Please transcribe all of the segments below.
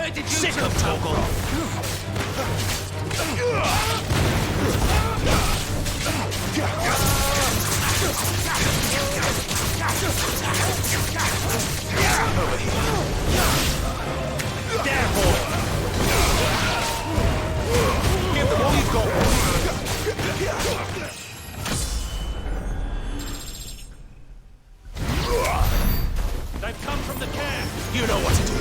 Where did you Sick of Toggle! Over here. Damn boy! Give them all you've got. They've come from the camp. You know what to do.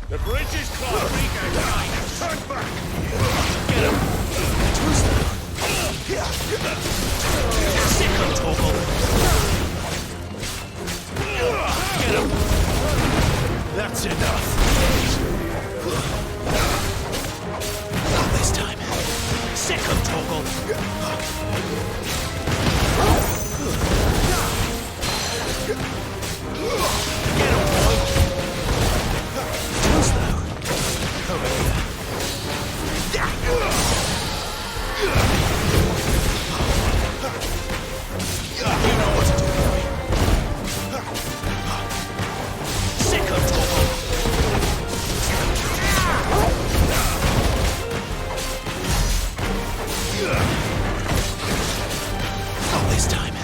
The bridge is closed. Turn back. Get him! Sick of Toggle! Get him! That's enough. Not this time. Sick of Toggle! Get him, boy! Too slow. Over here. You know what to do, boy. Sick of Toggle! Not this time.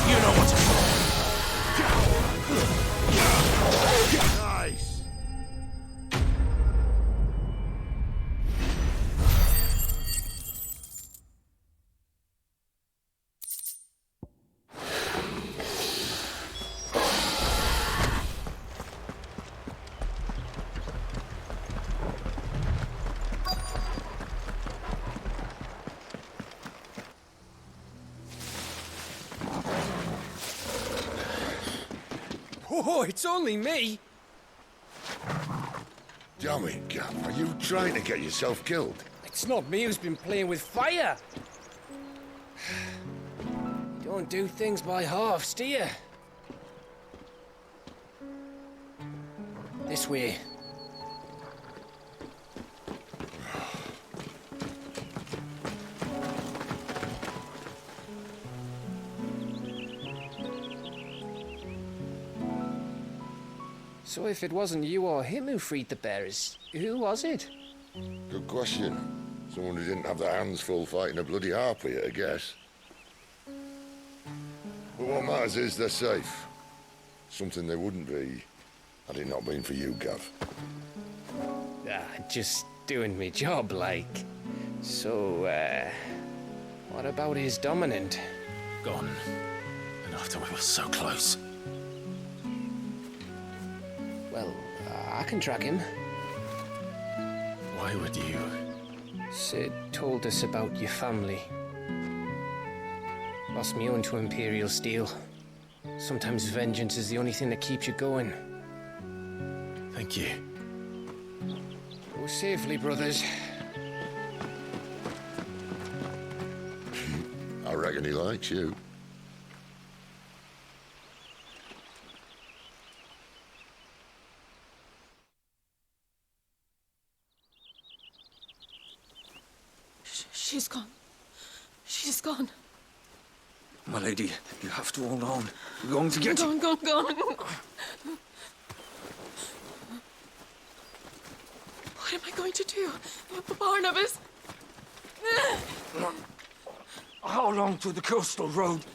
You know what to do. Nice. Oh, it's only me. Damn it, Gav. Are you trying to get yourself killed? It's not me who's been playing with fire. Don't do things by halves, do you? This way. So if it wasn't you or him who freed the bearers, who was it? Good question. Someone who didn't have their hands full fighting a bloody harpy, I guess. But what matters is they're safe. Something they wouldn't be had it not been for you, Gav. Just doing me job, like. So, what about his dominant? Gone. And after we were so close. Well, I can track him. Why would you? Sid told us about your family. Lost me own to Imperial Steel. Sometimes vengeance is the only thing that keeps you going. Thank you. Go safely, brothers. I reckon he likes you. She's gone. She's gone. My lady, you have to hold on. We're going to get you. Gone. What am I going to do? Barnabas? How long to the coastal road?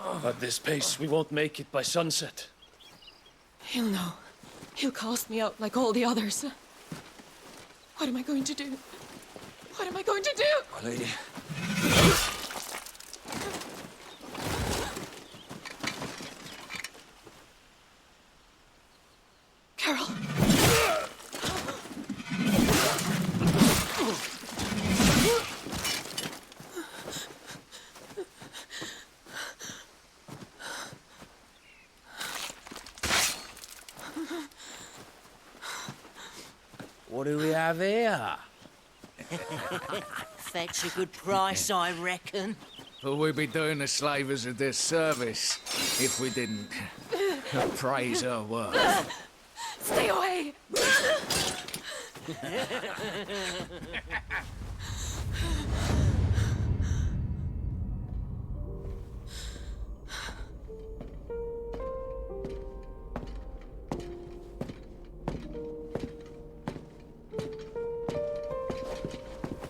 At this pace, we won't make it by sunset. He'll know. He'll cast me out like all the others. What am I going to do? What am I going to do? My lady. Carol. What do we have here? Fetch a good price, I reckon. But we'd be doing the slavers a disservice if we didn't praise her work. Stay away!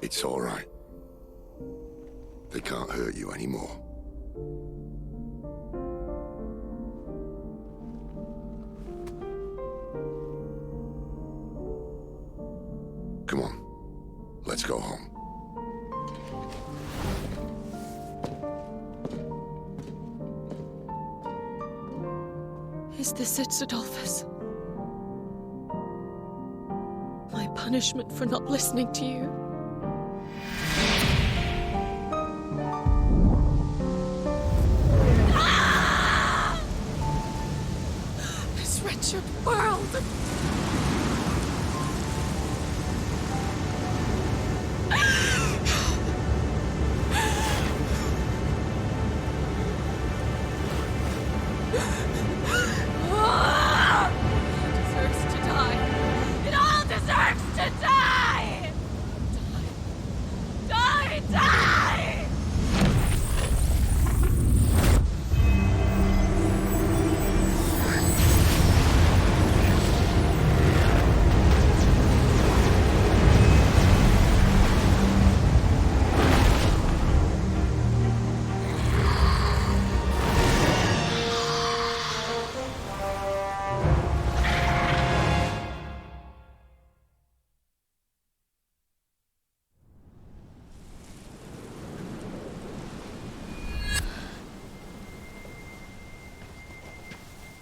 It's all right. They can't hurt you anymore. Come on. Let's go home. Is this it, Adolphus? My punishment for not listening to you? This wretched world! Deserves to die. It all deserves to die! Die! Die!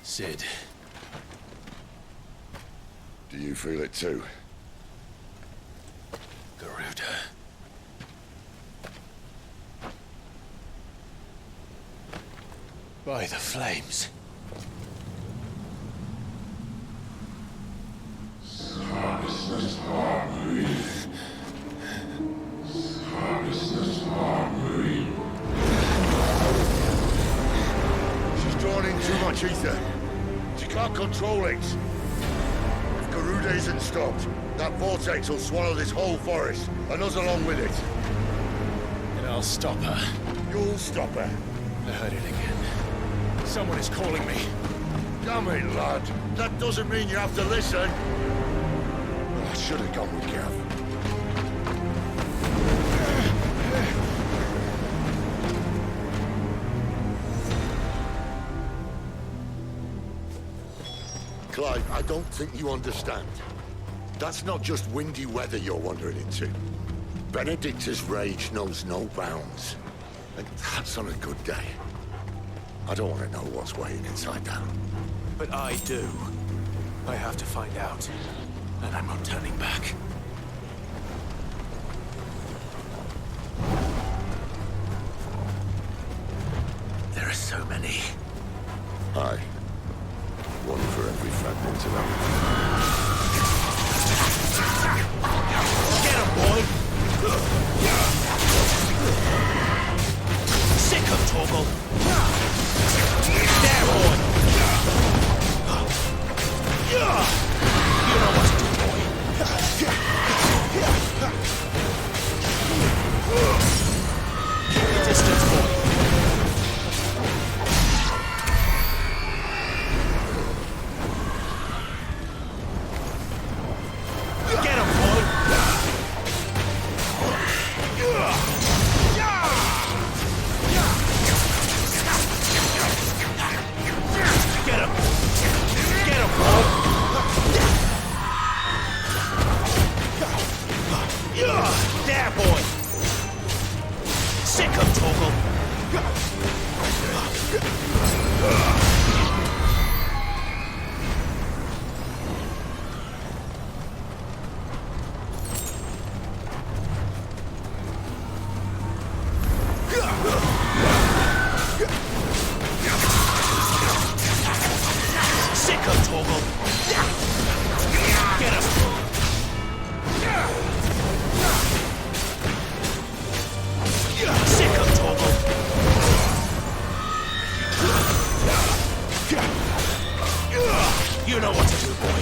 Sid. Do you feel it too? Garuda. By the flames. She's drawn in too much ether. She can't control it. If Garuda isn't stopped, that vortex will swallow this whole forest, and us along with it. And I'll stop her. You'll stop her. I heard it again. Someone is calling me. Damn it, lad. That doesn't mean you have to listen. I should have gone with Gav. Clive, I don't think you understand. That's not just windy weather you're wandering into. Benedicta's rage knows no bounds. And that's on a good day. I don't want to know what's waiting inside that. But I do. I have to find out. And I'm not turning back. There are so many. Aye. One for every fragment of Get him, boy! Sick of Torgal! There, boy! You know what to do, boy. Keep your distance, boy. Get him, boy! Torgal. Get him! Sick him, Torgal. You know what to do, boy.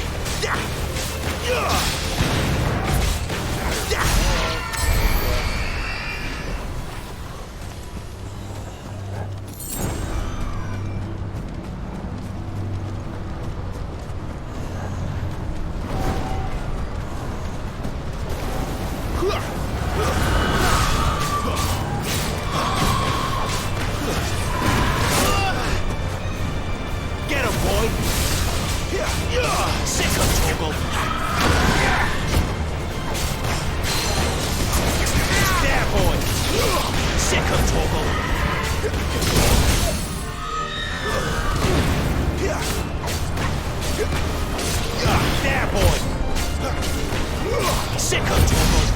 Get him, boy! Sick him, Torgal! There, boy! Sick him, Torgal! There, boy! Sick him, Torgal!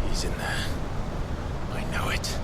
He's in there. I know it.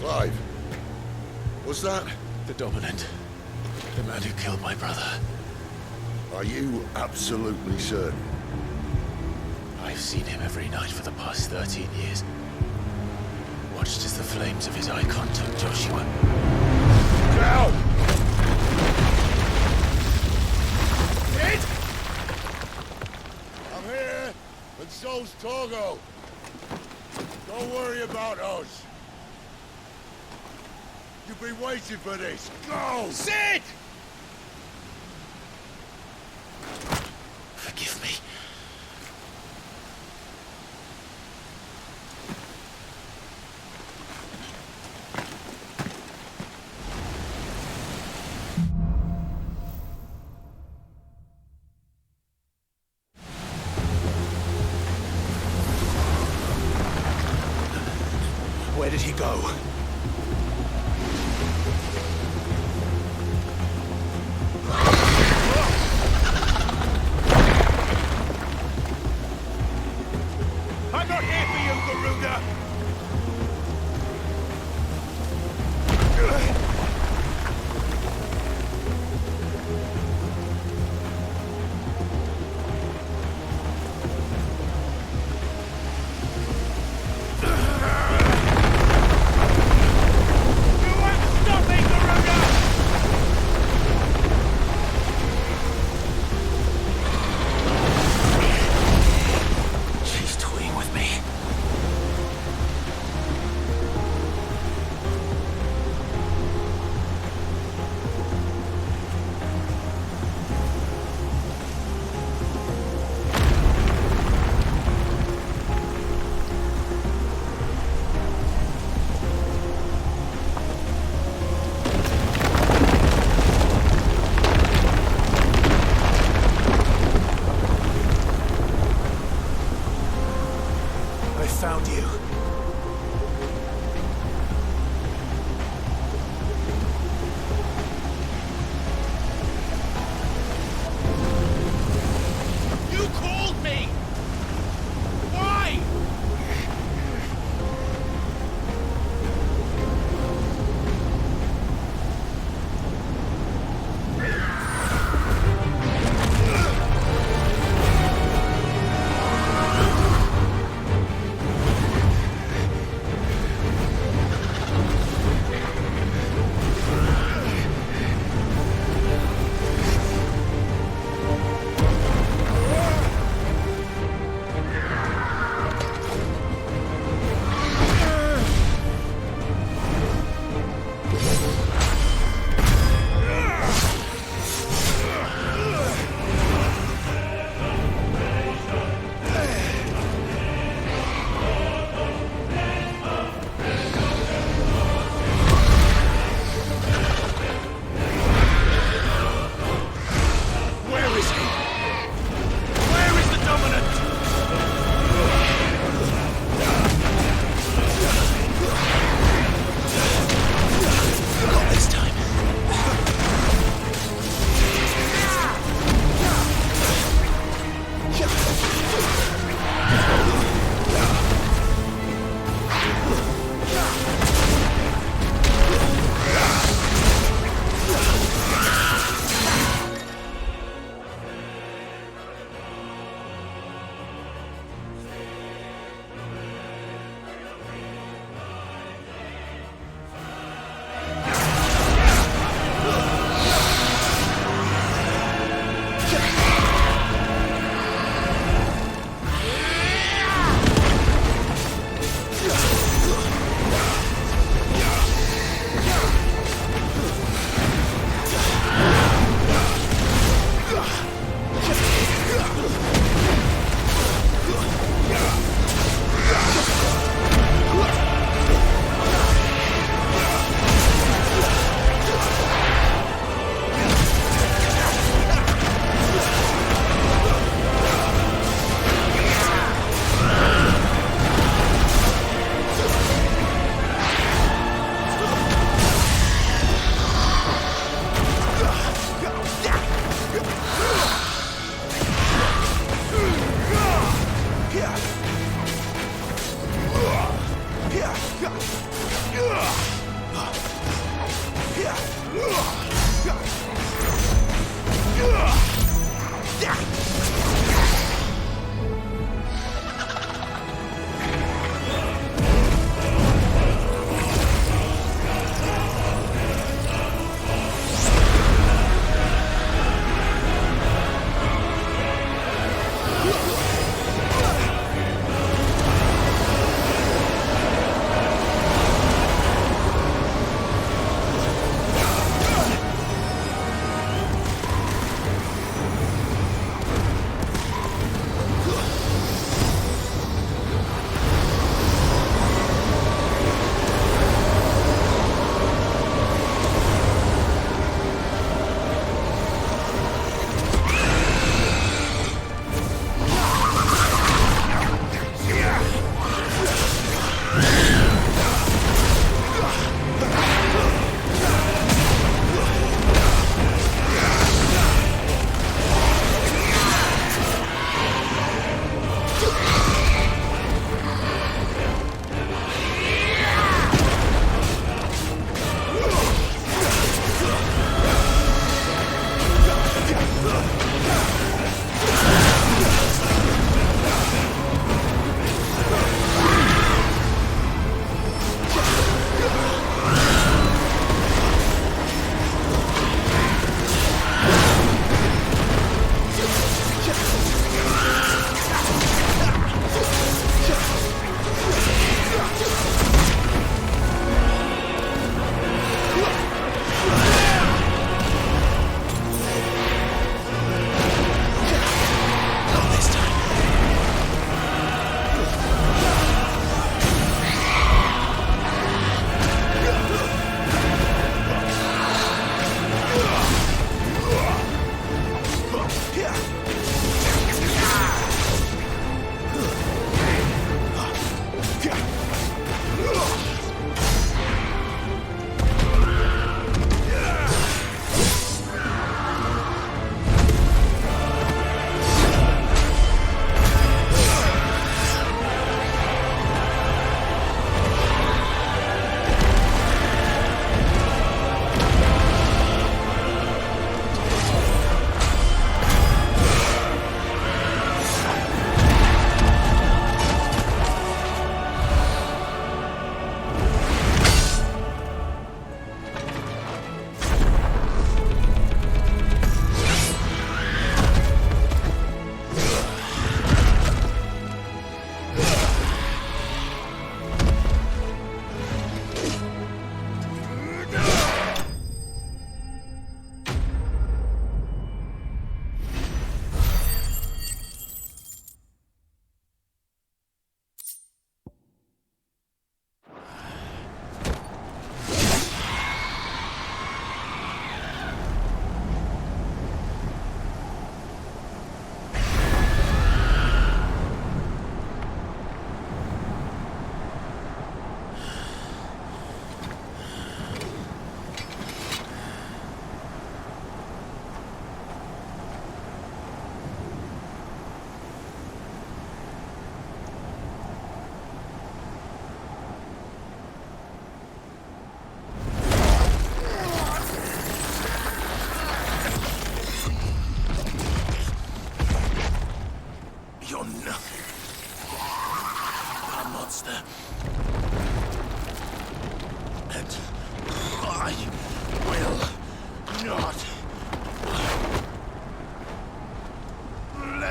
Clive, was that? The Dominant. The man who killed my brother. Are you absolutely certain? I've seen him every night for the past 13 years. Watched as the flames of his icon took Joshua. Down! Dead? I'm here, and so's Torgal. Don't worry about us. You've been waiting for this. Go! Sid! Forgive me. Where did he go? I'm not here for you, Garuda!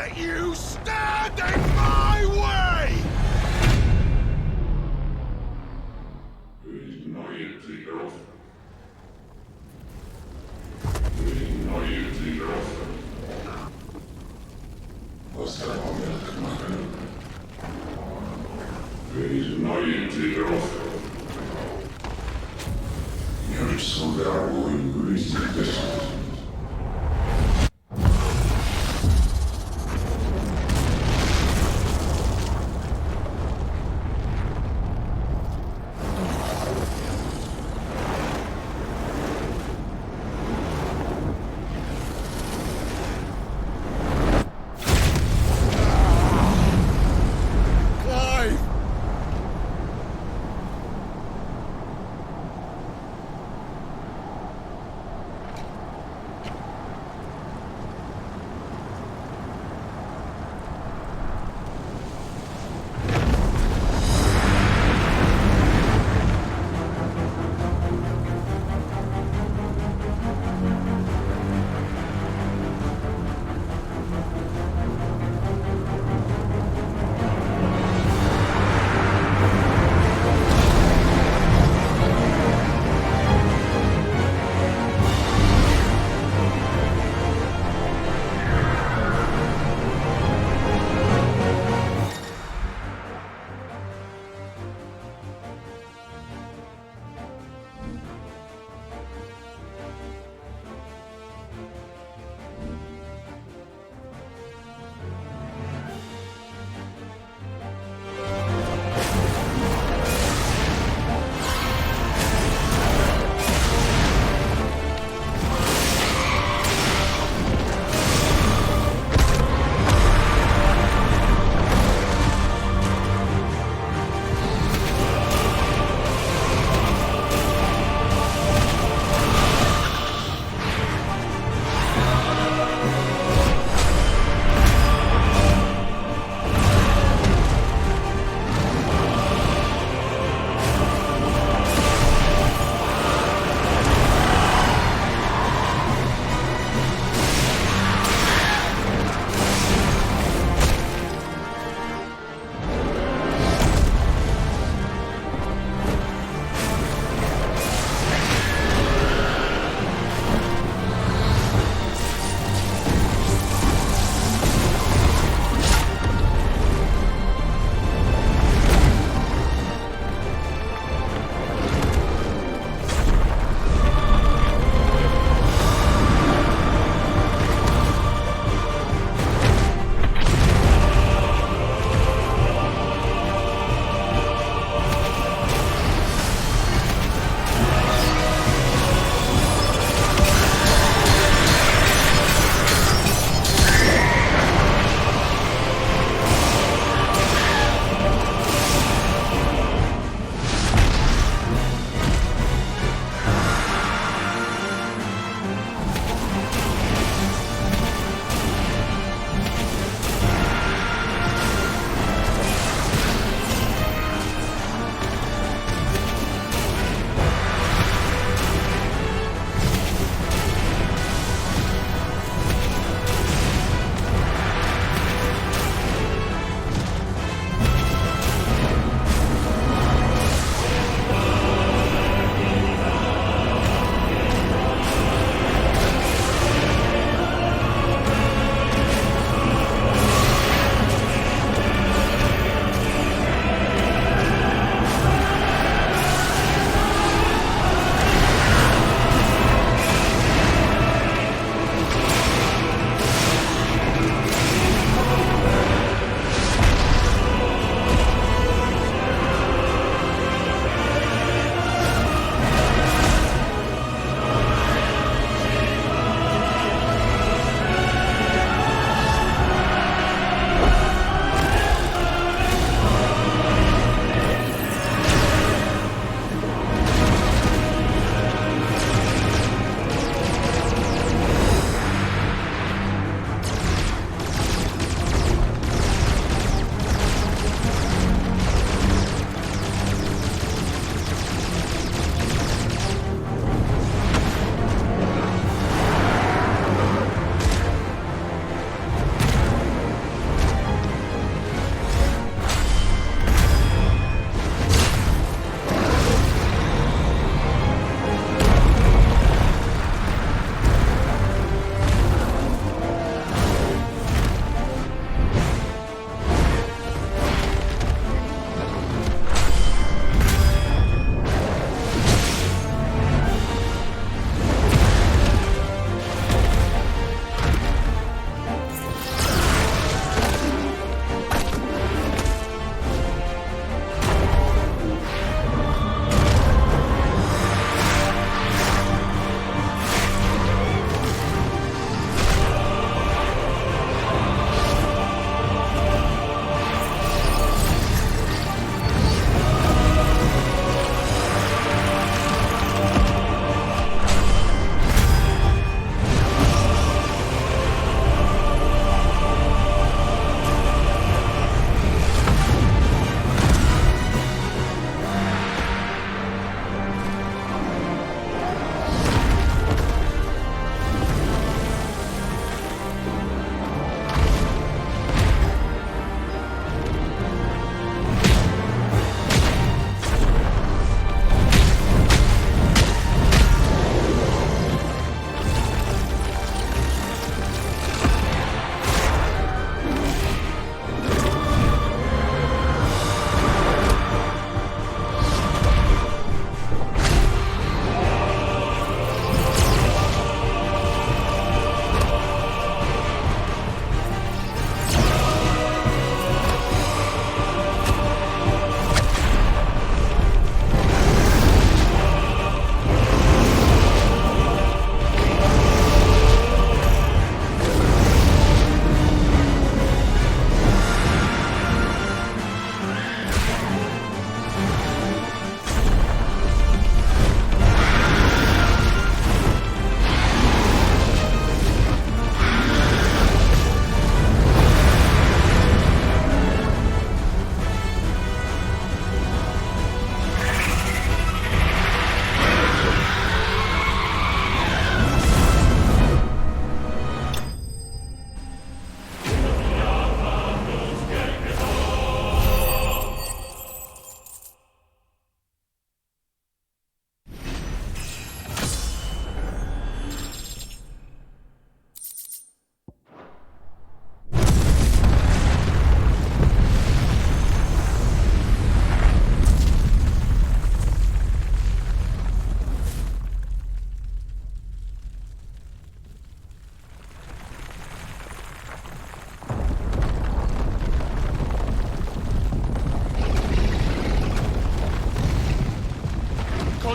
let you stand in my way!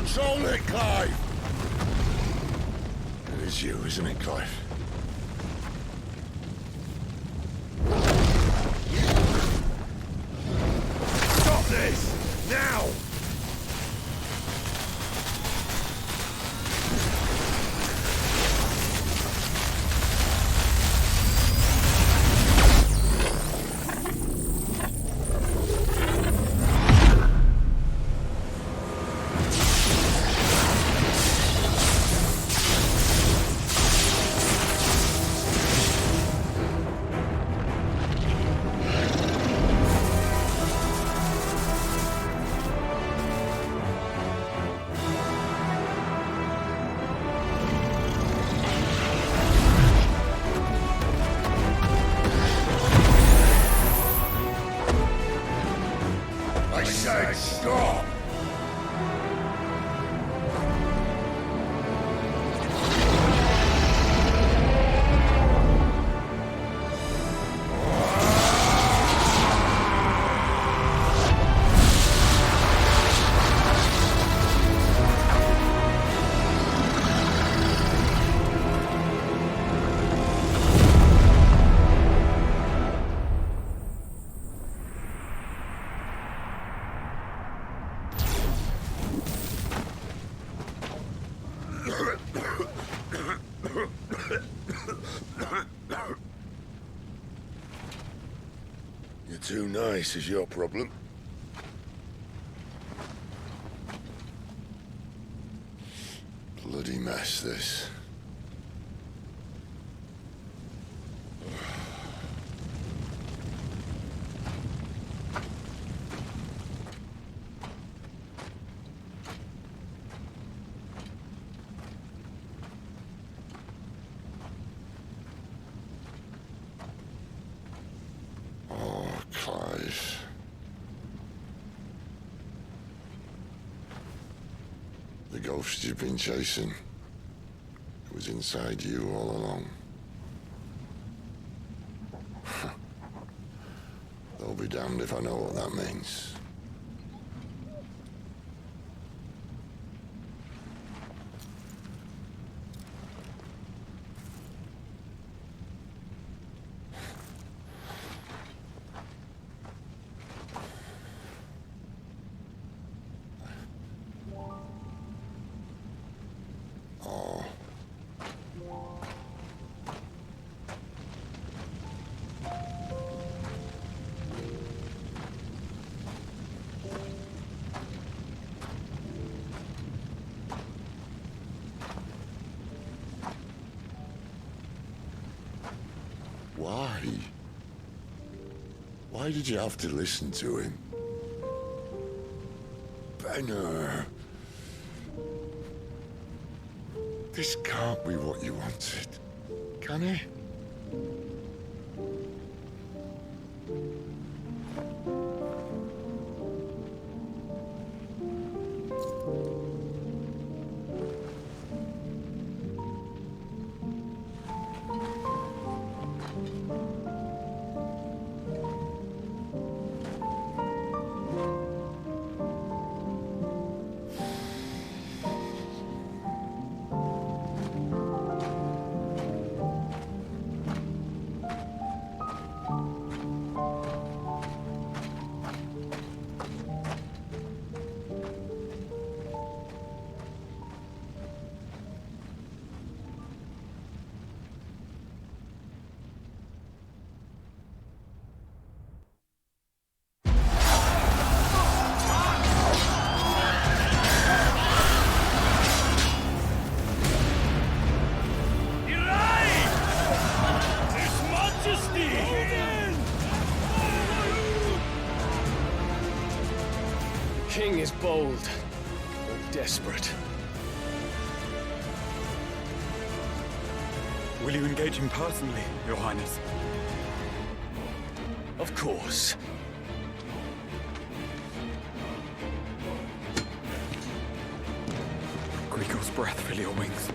Control it, Clive! It is you, isn't it, Clive? Stop this! Now! I said stop! You're too nice is your problem. Bloody mess, this. Clive. The ghost you've been chasing was inside you all along. They'll be damned if I know what that means. Why? Why did you have to listen to him? Benner. This can't be what you wanted, can it? King is bold, or desperate. Will you engage him personally, Your Highness? Of course. Grigor's breath fill your wings.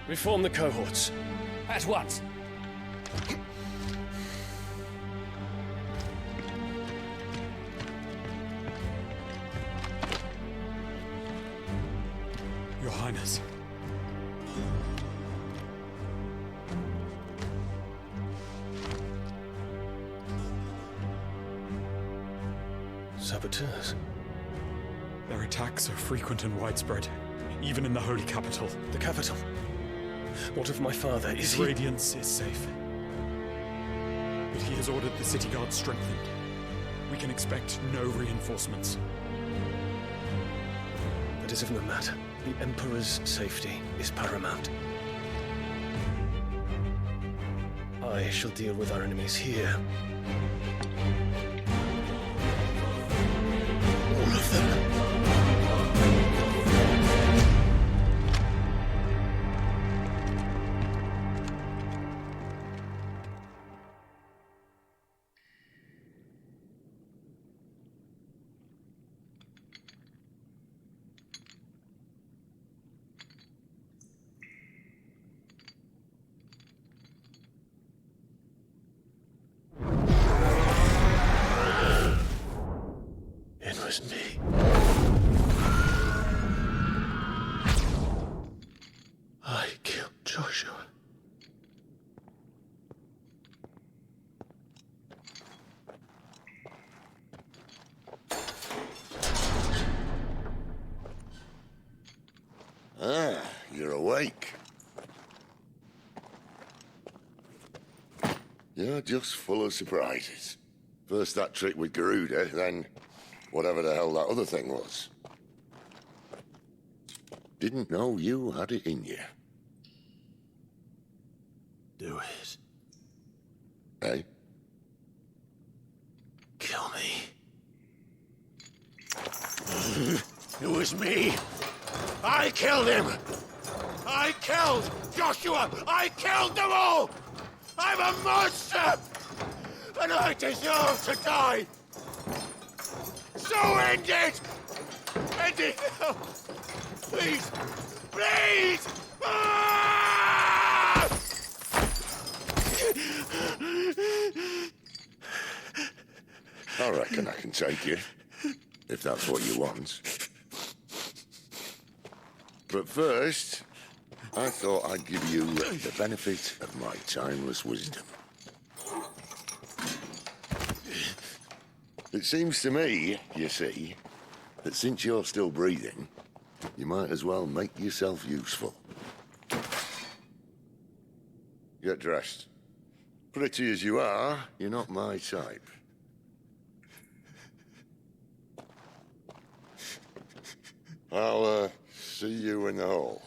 Reform the cohorts. At once. Your Highness. Saboteurs. Their attacks are frequent and widespread, even in the holy capital. The capital. What of my father? Is he... Radiance is safe. But he has ordered the city guard strengthened. We can expect no reinforcements. That is of no matter. The Emperor's safety is paramount. I shall deal with our enemies here. All of them. It was me. I killed Joshua. Ah, you're awake. You're just full of surprises. First that trick with Garuda, then whatever the hell that other thing was. Didn't know you had it in you. Do it. Hey? Kill me. It was me. I killed him. I killed Joshua. I killed them all. I'm a monster. And I deserve to die. So end it. End it now. Please. Please. Ah! I reckon I can take you, if that's what you want. But first, I thought I'd give you the benefit of my timeless wisdom. It seems to me, you see, that since you're still breathing, you might as well make yourself useful. Get dressed. Pretty as you are, you're not my type. I'll, see you in the hall.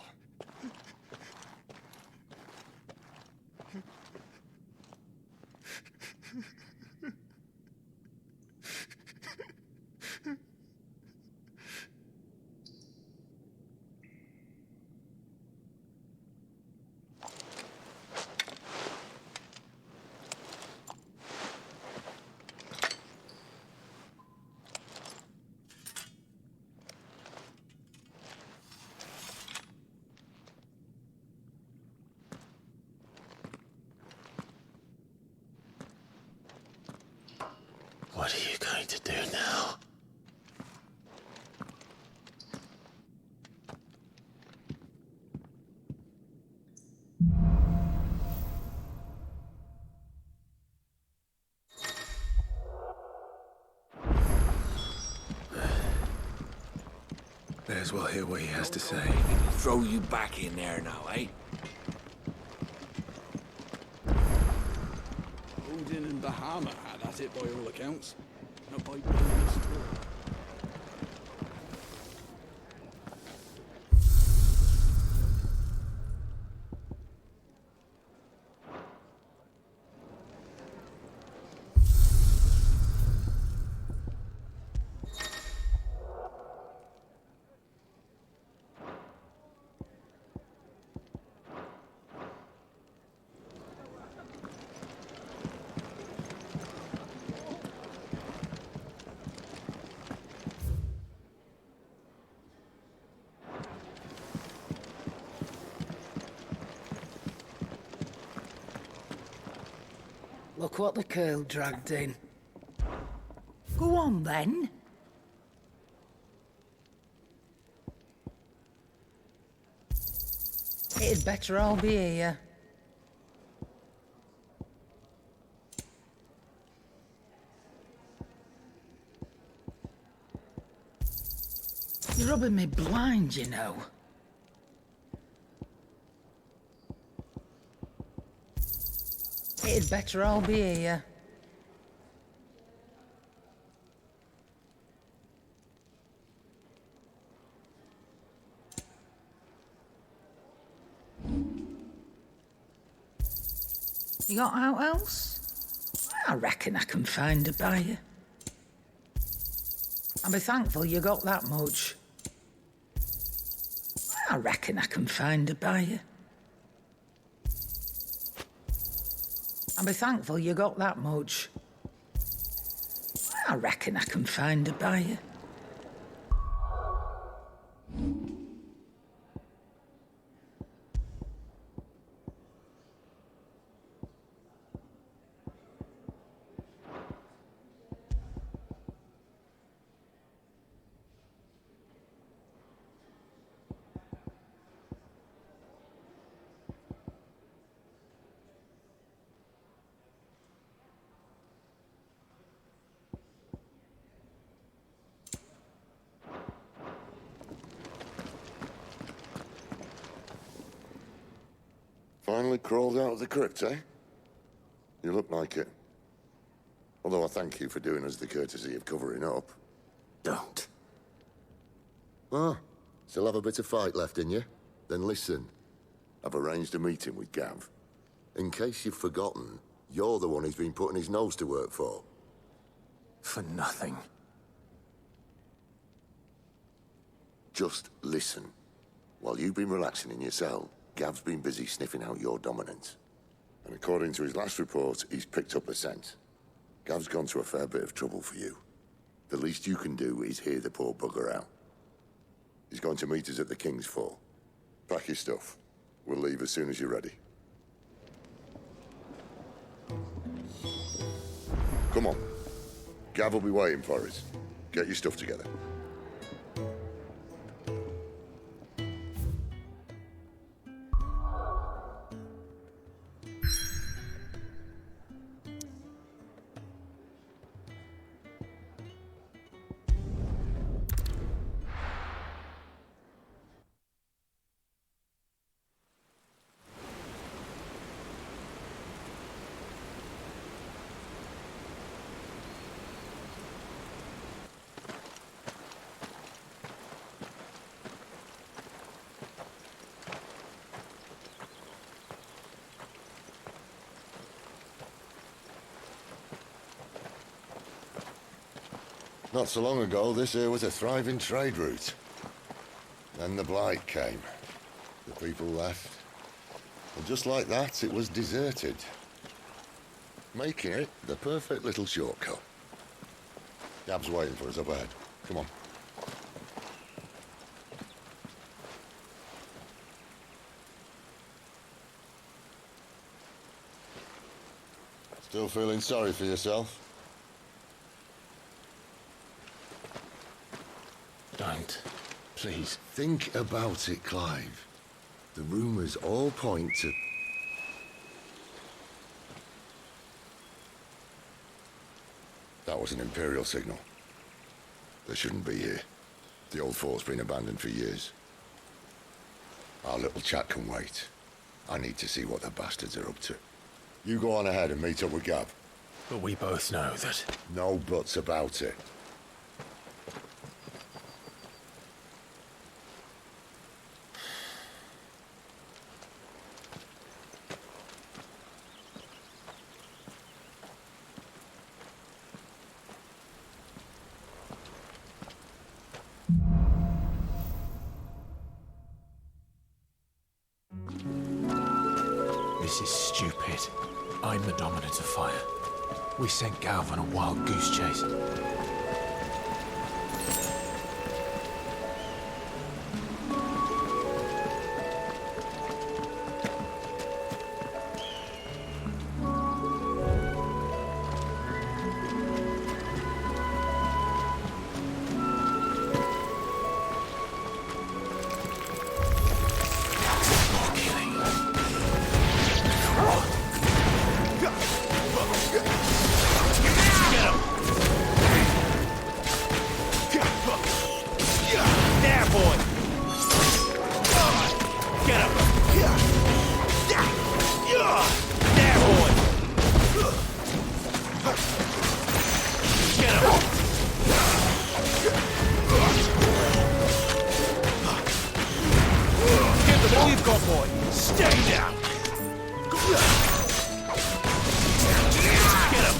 What are you going to do now? May as well hear what he has to say. Throw you back in there now, eh? Odin and Bahama had at it by all accounts. Not by business at all. Look what the curl dragged in. Go on, then. It'd better all be here. You're rubbing me blind, you know. It'd better all be here. You got out else? I reckon I can find a buyer. I'll be thankful you got that much. I reckon I can find a buyer. I'll be thankful you got that much. I reckon I can find a buyer. Finally crawled out of the crypt, eh? You look like it. Although I thank you for doing us the courtesy of covering up. Don't. Ah, still have a bit of fight left in you? Then listen. I've arranged a meeting with Gav. In case you've forgotten, you're the one he's been putting his nose to work for. For nothing. Just listen. While you've been relaxing in your cell, Gav's been busy sniffing out your dominance. And according to his last report, he's picked up a scent. Gav's gone to a fair bit of trouble for you. The least you can do is hear the poor bugger out. He's going to meet us at the King's Fall. Pack your stuff. We'll leave as soon as you're ready. Come on. Gav will be waiting for us. Get your stuff together. Not so long ago, this here was a thriving trade route. Then the Blight came. The people left. And just like that, it was deserted. Making it the perfect little shortcut. Gav's waiting for us up ahead. Come on. Still feeling sorry for yourself? Don't. Please. Think about it, Clive. The rumours all point to... That was an Imperial signal. They shouldn't be here. The old fort's been abandoned for years. Our little chat can wait. I need to see what the bastards are up to. You go on ahead and meet up with Gav. But we both know that... No buts about it. This is stupid. I'm the Dominant of Fire. We sent Gav on a wild goose chase. you've got, boy. Stay down. Get him.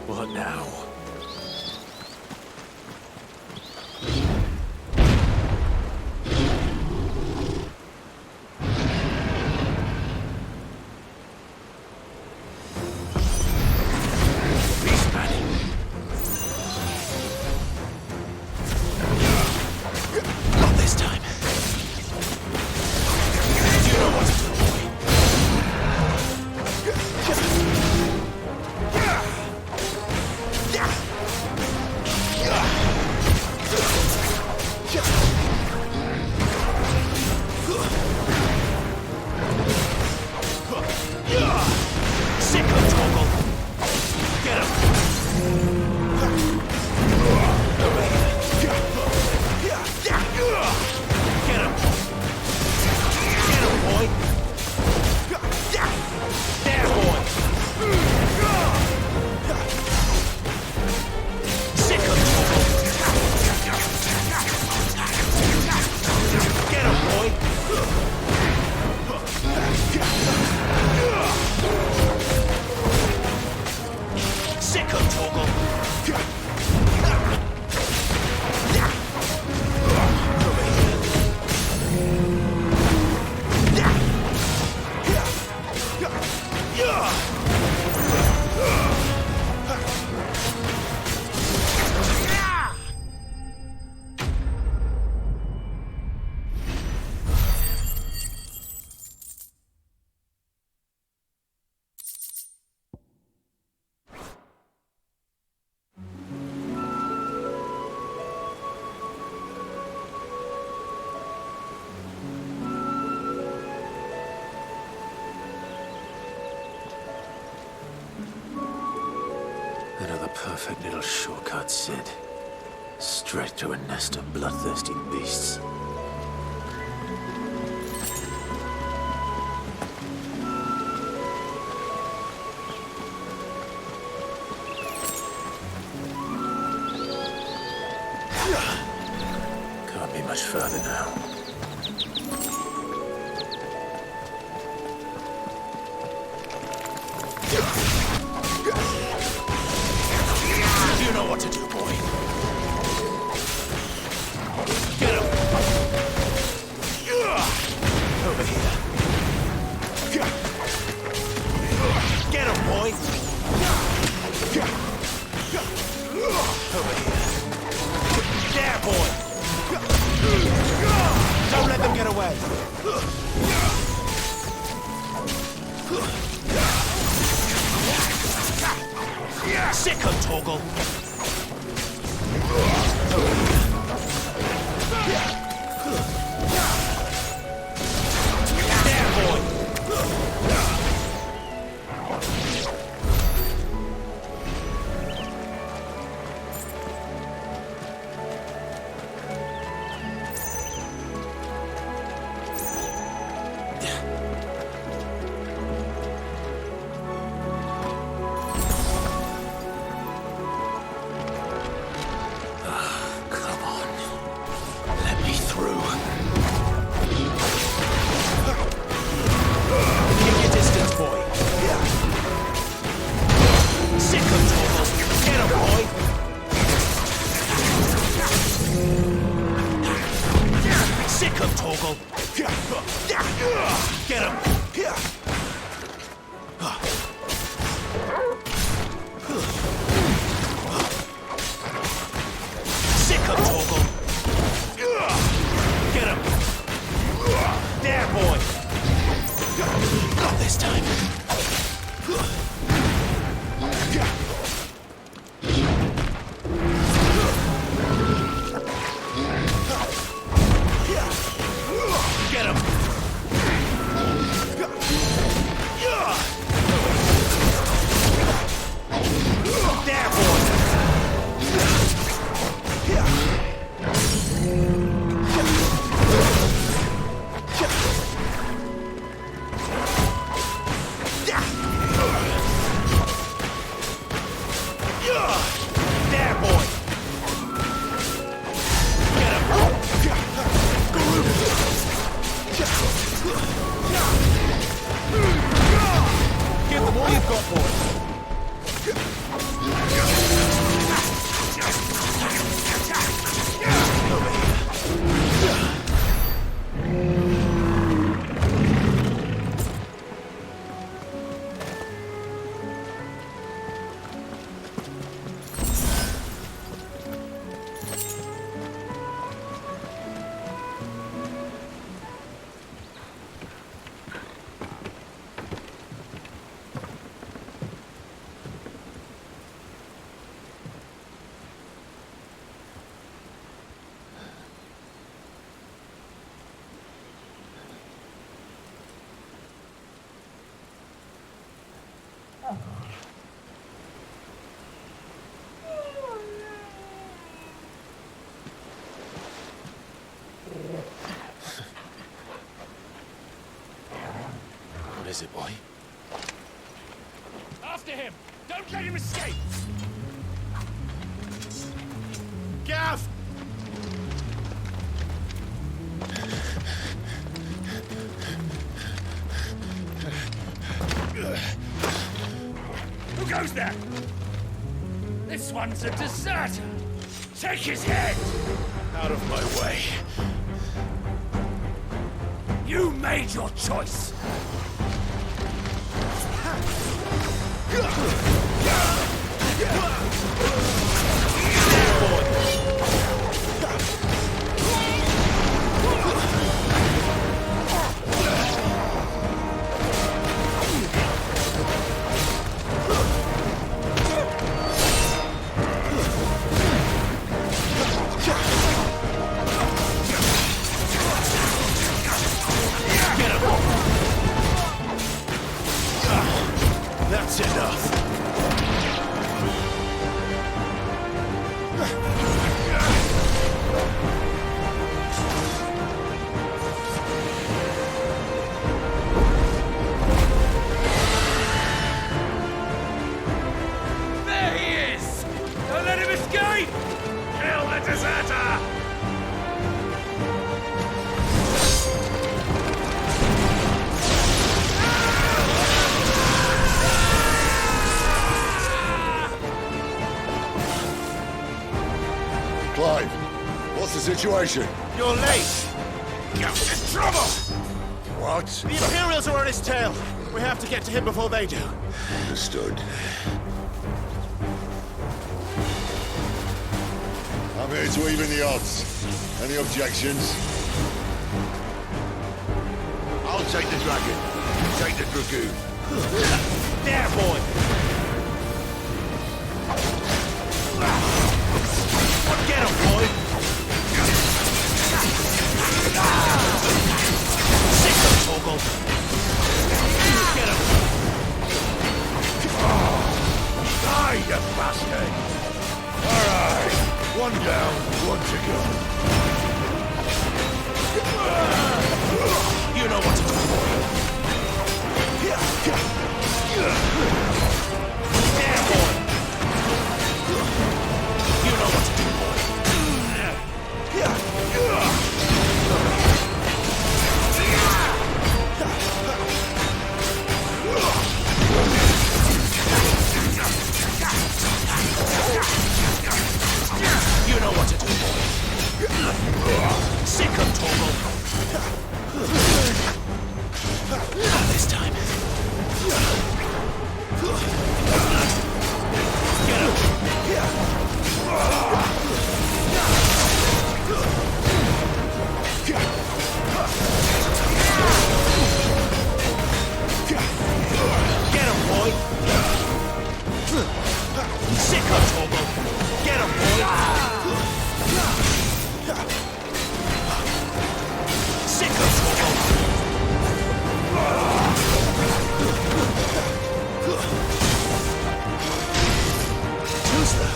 What now? Not this time. You know what to do, boy. Sick of Toggle. Get him. Over here. Get him. Get him, boy. There, boy. Sick of Toggle. Get him, boy. Sick of Toggle. Another perfect little shortcut, Sid. Straight to a nest of bloodthirsty beasts. Can't be much further now. You know what to do, boy. Get him. Over here. Get him, boy. Over here. There, boy. Don't let them get away. Sick of Toggle. There, boy. What is it, boy? After him! Don't let him escape! Gav! Who goes there? This one's a deserter! Take his head! Out of my way. You made your choice! That's enough. There he is! Don't let him escape! Kill the deserter! Clive, what's the situation? You're late! You're in trouble! What? The Imperials are on his tail! We have to get to him before they do. Understood. I'm here to even the odds. Any objections? I'll take the dragon. You take the dragoon. There, boy! Get him, boy! Sick of Toggle! Get him! Die, you bastard! Alright, one down, one to go. You know what to do, boy! There, boy! You know what to do, boy! You know what to do, boy. Sick of Toggle. Not this time. Get him. Get him, boy. Sick of Toggle. Get him, boy. Sick of Toggle. Too slow.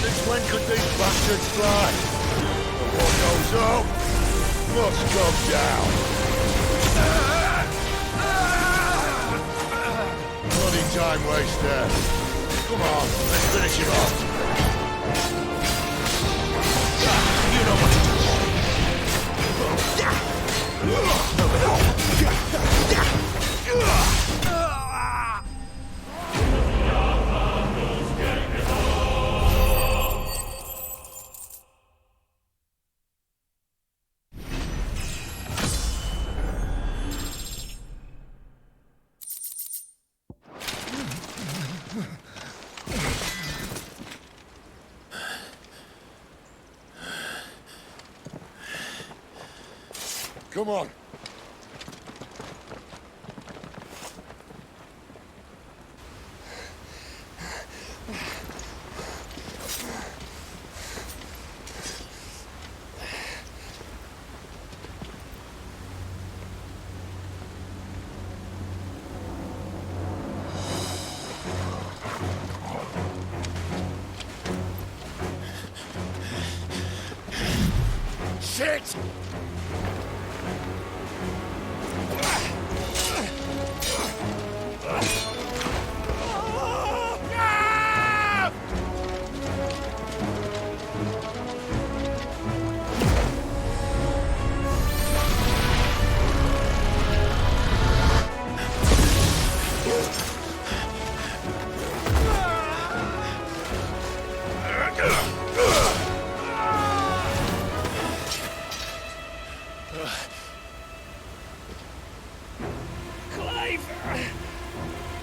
Since when could these bastards fly? What goes up must come down. Bloody time waster. Come on, let's finish him off. You know what to do, boy. Come on. Shit! Clive!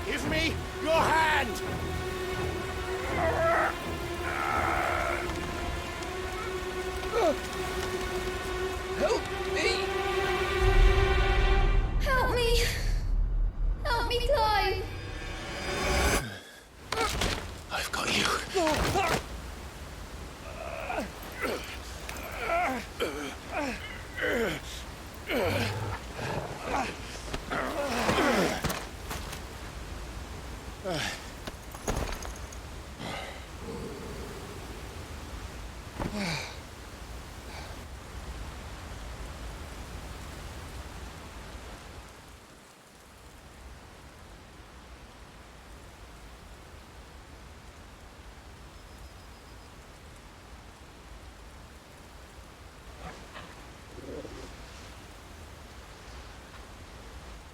Give me your hand! Help me! Help me! Help me, Clive! I've got you.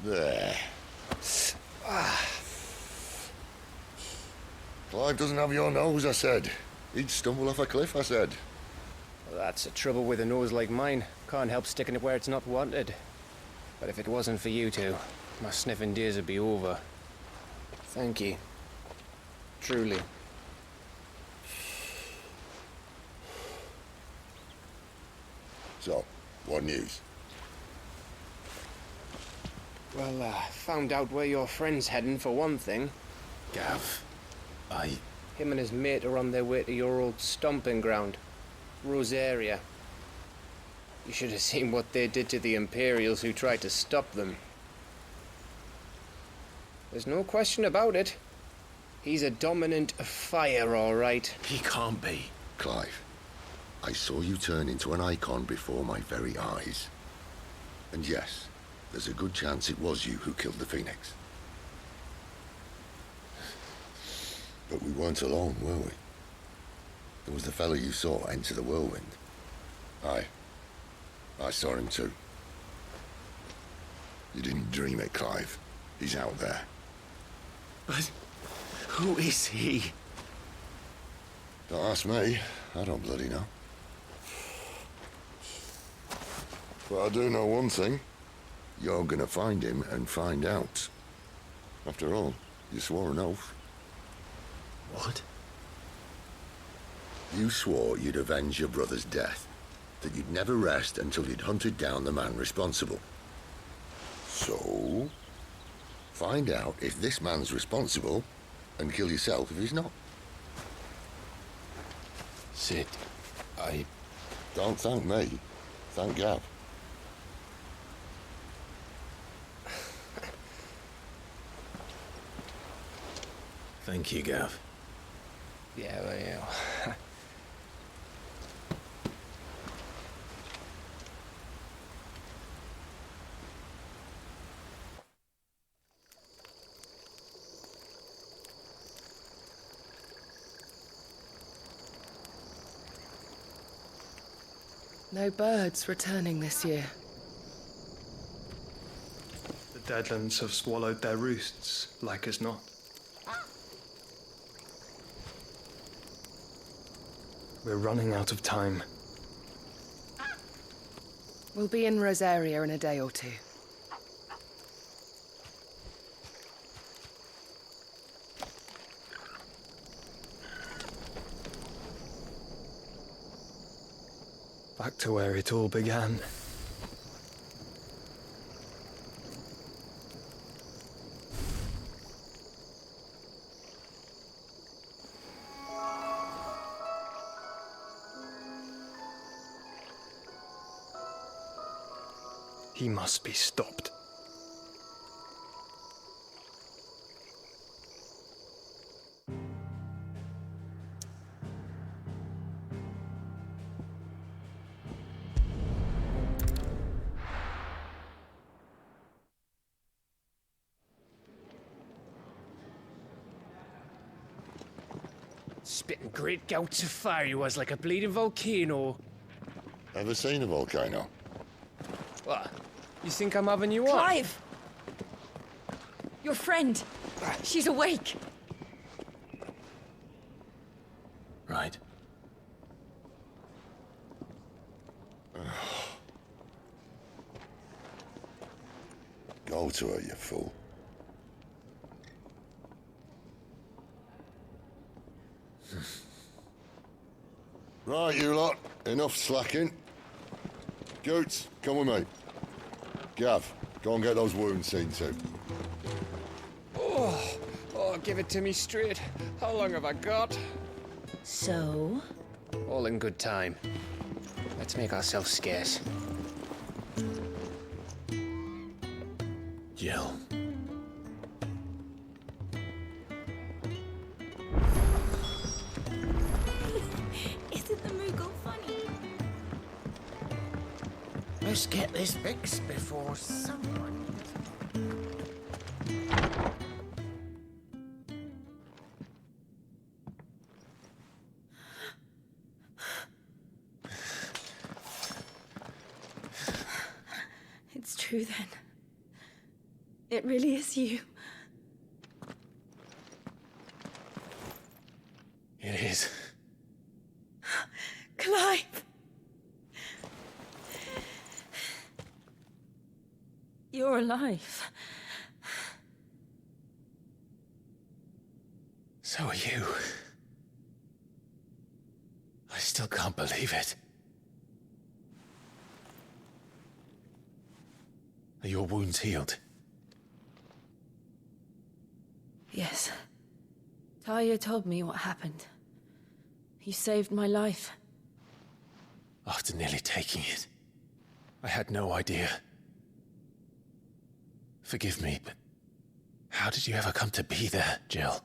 There. Clive doesn't have your nose, I said. He'd stumble off a cliff, I said. Well, that's the trouble with a nose like mine. Can't help sticking it where it's not wanted. But if it wasn't for you two, my sniffing days would be over. Thank you. Truly. So, what news? Well, found out where your friend's heading, for one thing. Gav, Him and his mate are on their way to your old stomping ground, Rosaria. You should have seen what they did to the Imperials who tried to stop them. There's no question about it. He's a dominant fire, all right. He can't be. Clive, I saw you turn into an icon before my very eyes. And yes, there's a good chance it was you who killed the Phoenix. But we weren't alone, were we? There was the fellow you saw enter the whirlwind. I saw him too. You didn't dream it, Clive. He's out there. But who is he? Don't ask me. I don't bloody know. But I do know one thing. You're gonna find him and find out. After all, you swore an oath. What? You swore you'd avenge your brother's death. That you'd never rest until you'd hunted down the man responsible. So, find out if this man's responsible and kill yourself if he's not. Sid, Don't thank me. Thank Gav. Thank you, Gav. Yeah, well, yeah. No birds returning this year. The Deadlands have swallowed their roosts, like as not. We're running out of time. We'll be in Rosaria in a day or two. Back to where it all began. He must be stopped. Spitting great gouts of fire he was, like a bleeding volcano. Ever seen a volcano? What? You think I'm having you on? Clive! Your friend. She's awake. Right. Go to her, you fool. Right, you lot. Enough slacking. Goots, come with me. Gav, go and get those wounds seen to. Oh, give it to me straight. How long have I got? So? All in good time. Let's make ourselves scarce. Jill. Isn't the Moogle funny? Let's get this fixed before someone... It's true then. It really is you. It is. Clive! You're alive. So are you. I still can't believe it. Are your wounds healed? Yes. Talia told me what happened. You saved my life. After nearly taking it, I had no idea. Forgive me, but how did you ever come to be there, Jill?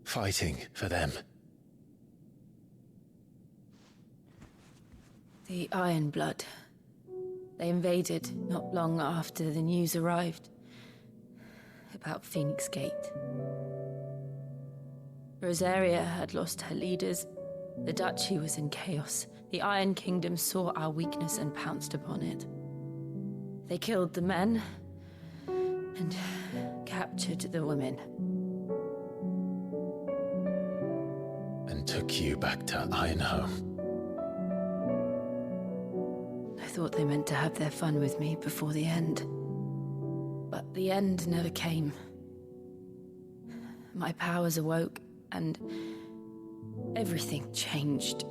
Fighting for them. The Iron Blood. They invaded not long after the news arrived about Phoenix Gate. Rosaria had lost her leaders. The Duchy was in chaos. The Iron Kingdom saw our weakness and pounced upon it. They killed the men and captured the women. And took you back to Ironhome. I thought they meant to have their fun with me before the end. But the end never came. My powers awoke, and everything changed.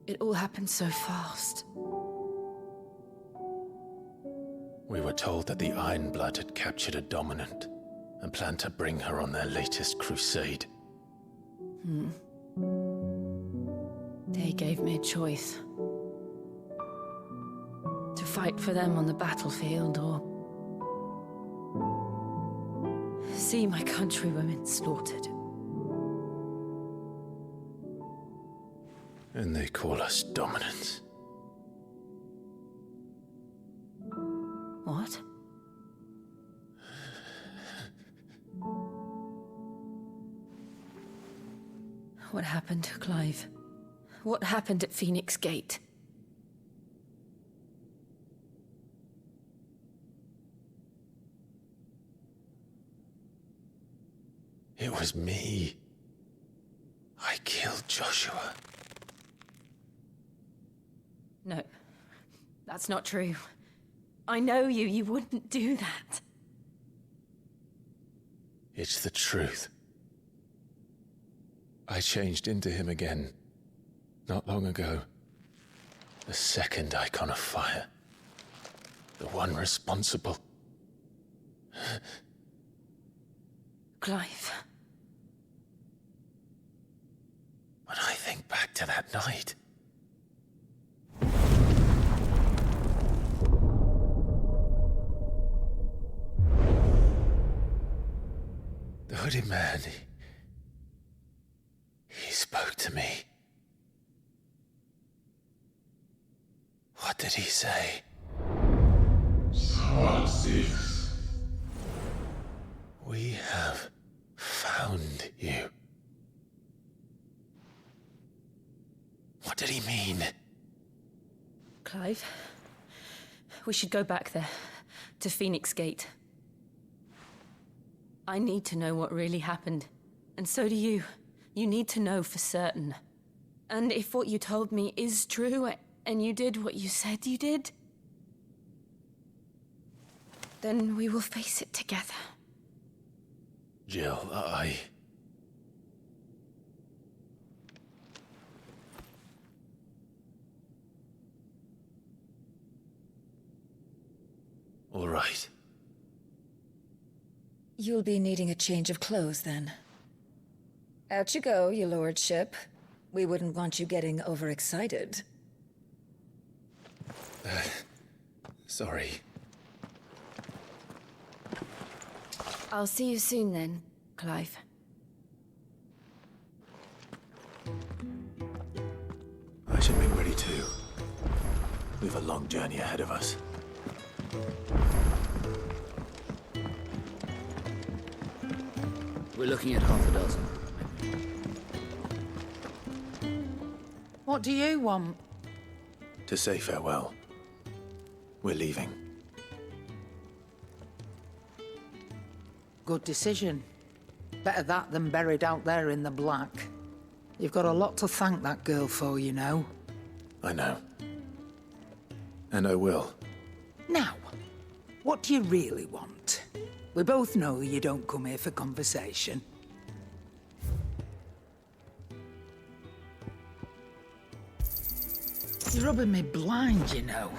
It all happened so fast. We were told that the Iron Blood had captured a dominant and planned to bring her on their latest crusade. They gave me a choice. To fight for them on the battlefield, or see my countrywomen slaughtered. And they call us dominants. What? What happened to Clive? What happened at Phoenix Gate? It was me. I killed Joshua. No, that's not true. I know you. You wouldn't do that. It's the truth. I changed into him again, not long ago. The second icon of fire. The one responsible. Clive. When I think back to that night, good man. He spoke to me. What did he say? XVI. We have found you. What did he mean? Clive, we should go back there, to Phoenix Gate. I need to know what really happened, and so do you. You need to know for certain. And if what you told me is true, and you did what you said you did, then we will face it together. Jill, All right. You'll be needing a change of clothes, then. Out you go, your lordship. We wouldn't want you getting overexcited. Sorry. I'll see you soon then, Clive. I should make ready too. We've a long journey ahead of us. We're looking at half a dozen. What do you want? To say farewell. We're leaving. Good decision. Better that than buried out there in the black. You've got a lot to thank that girl for, you know. I know. And I will. Now, what do you really want? We both know you don't come here for conversation. You're rubbing me blind, you know.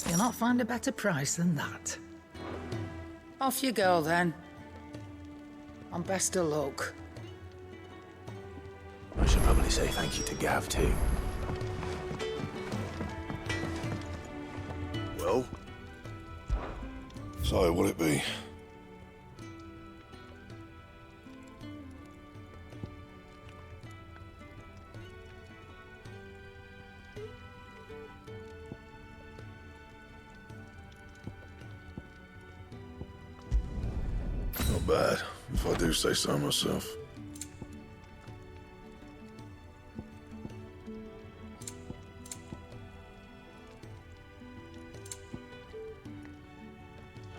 You'll not find a better price than that. Off you go, then. And best of luck. I should probably say thank you to Gav, too. Well? So, what'll it be? Not bad, if I do say so myself.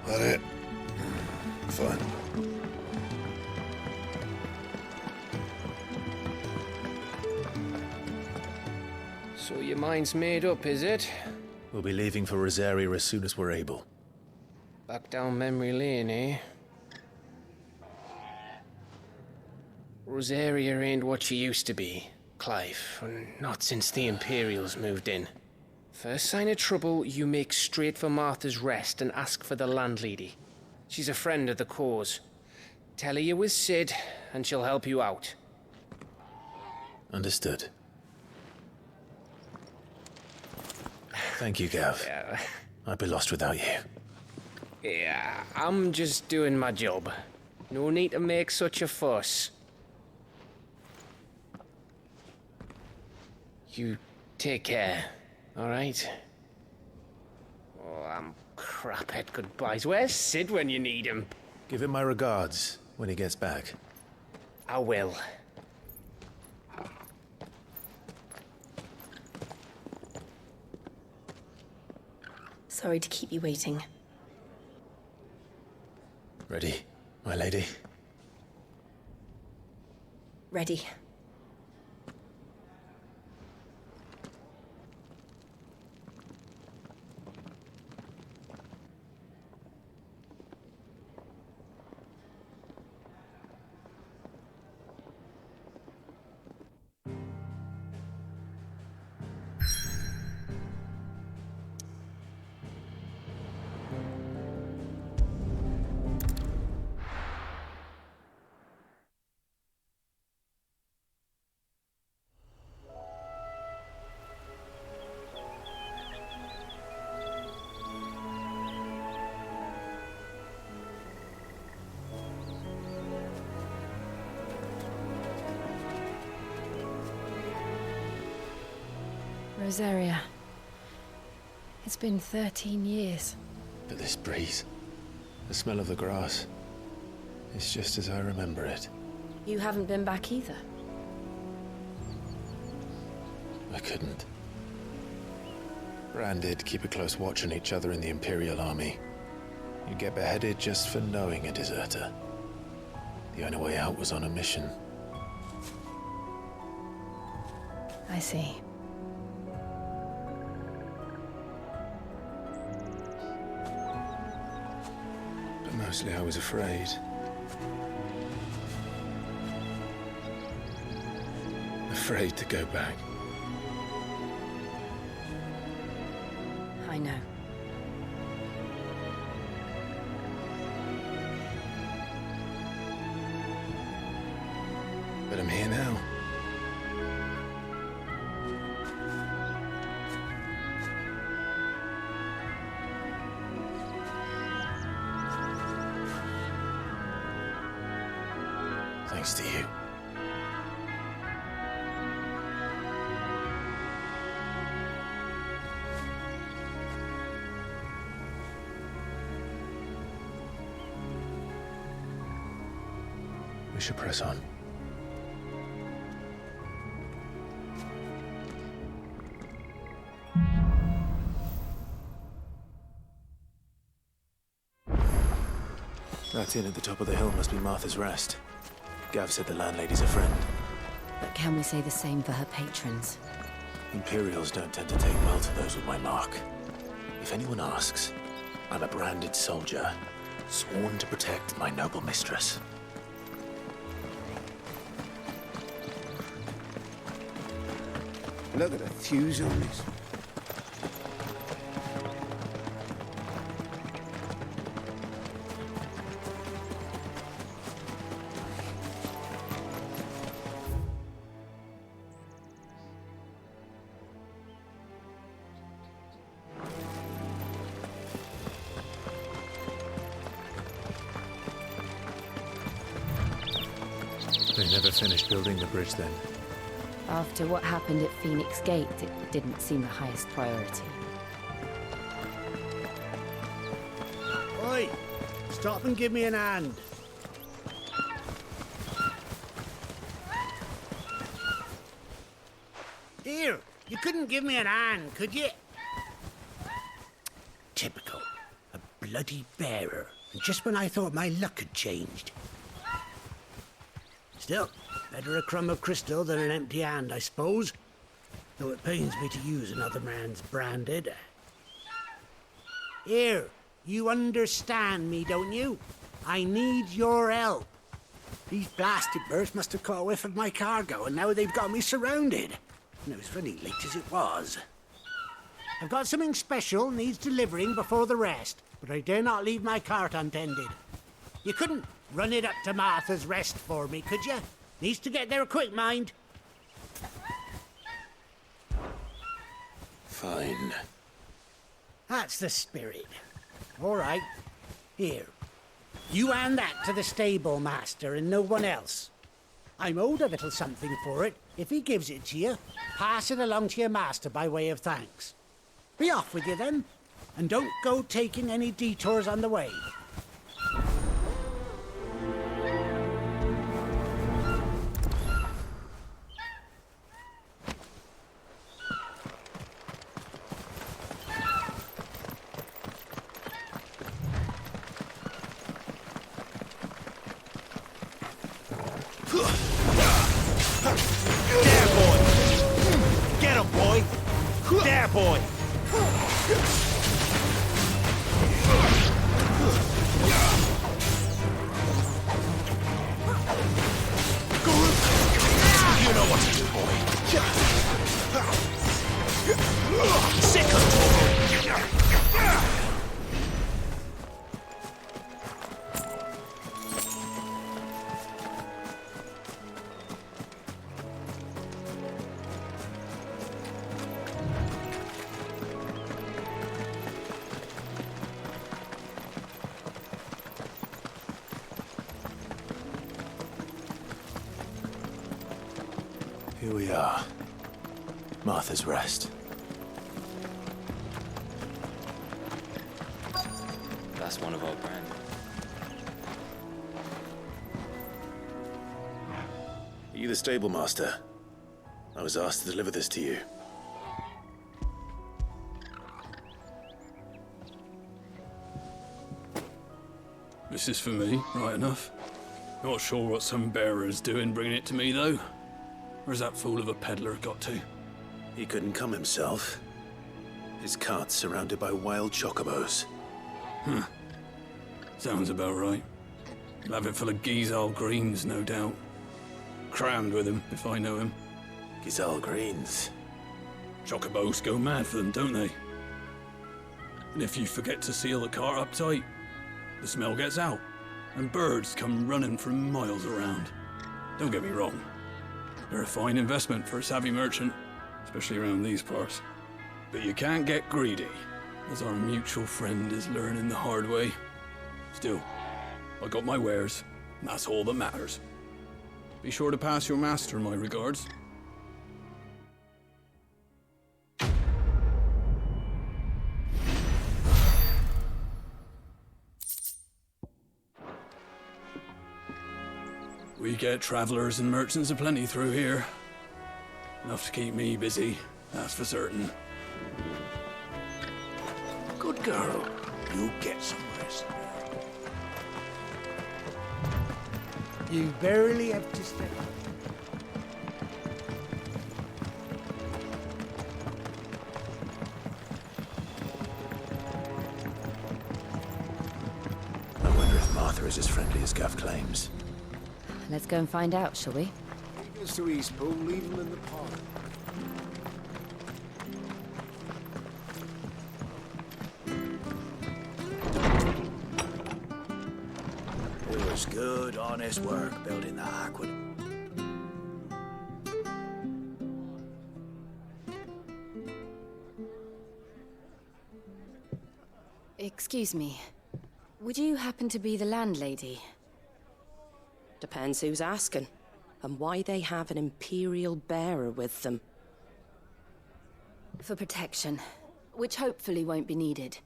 That it? Fine. So your mind's made up, is it? We'll be leaving for Rosaria as soon as we're able. Back down memory lane, eh? Rosaria ain't what she used to be, Clive. Not since the Imperials moved in. First sign of trouble, you make straight for Martha's Rest and ask for the landlady. She's a friend of the cause. Tell her you was Sid, and she'll help you out. Understood. Thank you, Gav. Yeah. I'd be lost without you. Yeah, I'm just doing my job. No need to make such a fuss. You take care, all right? Oh, I'm crap at goodbyes. Where's Sid when you need him? Give him my regards when he gets back. I will. Sorry to keep you waiting. Ready, my lady? Ready. Rosaria. It's been 13 years. But this breeze, the smell of the grass, it's just as I remember it. You haven't been back either. I couldn't. Branded, keep a close watch on each other in the Imperial Army. You get beheaded just for knowing a deserter. The only way out was on a mission. I see. But mostly I was afraid. Afraid to go back. I know. But I'm here now. Thanks to you. We should press on. That inn at the top of the hill must be Martha's Rest. Gav said the landlady's a friend. But can we say the same for her patrons? Imperials don't tend to take well to those with my mark. If anyone asks, I'm a branded soldier, sworn to protect my noble mistress. Look at the fuse on this. They never finished building the bridge then. After what happened at Phoenix Gate, it didn't seem the highest priority. Oi! Stop and give me an hand. Here, you couldn't give me an hand, could you? Typical. A bloody bearer. And just when I thought my luck had changed. Still, better a crumb of crystal than an empty hand, I suppose. Though it pains me to use another man's branded. Here, you understand me, don't you? I need your help. These blasted birds must have caught a whiff of my cargo, and now they've got me surrounded. And it was running late as it was. I've got something special needs delivering before the rest, but I dare not leave my cart untended. You couldn't run it up to Martha's Rest for me, could you? Needs to get there quick, mind. Fine. That's the spirit. All right. Here. You hand that to the stable master and no one else. I'm owed a little something for it. If he gives it to you, pass it along to your master by way of thanks. Be off with you then, and don't go taking any detours on the way. There, boy! Get him, boy! There, boy! You know what to do, boy. Sick of Here we are. Martha's Rest. That's one of our brand. Are you the stable master? I was asked to deliver this to you. This is for me, right enough. Not sure what some bearer's doing bringing it to me, though. Where's that fool of a peddler got to? He couldn't come himself. His cart's surrounded by wild chocobos. Sounds about right. He'll have it full of Gizal greens, no doubt. Crammed with him, if I know him. Gizal greens? Chocobos go mad for them, don't they? And if you forget to seal the cart up tight, the smell gets out, and birds come running from miles around. Don't get me wrong. They're a fine investment for a savvy merchant, especially around these parts. But you can't get greedy, as our mutual friend is learning the hard way. Still, I got my wares, and that's all that matters. Be sure to pass your master my regards. We get travelers and merchants aplenty through here. Enough to keep me busy, that's for certain. Good girl. You get some rest. You barely have to step. I wonder if Martha is as friendly as Gav claims. Let's go and find out, shall we? He goes to Eastpool, leave him in the park. It was good, honest work building the aqueduct. Excuse me. Would you happen to be the landlady? Depends who's asking, and why they have an Imperial bearer with them. For protection, which hopefully won't be needed.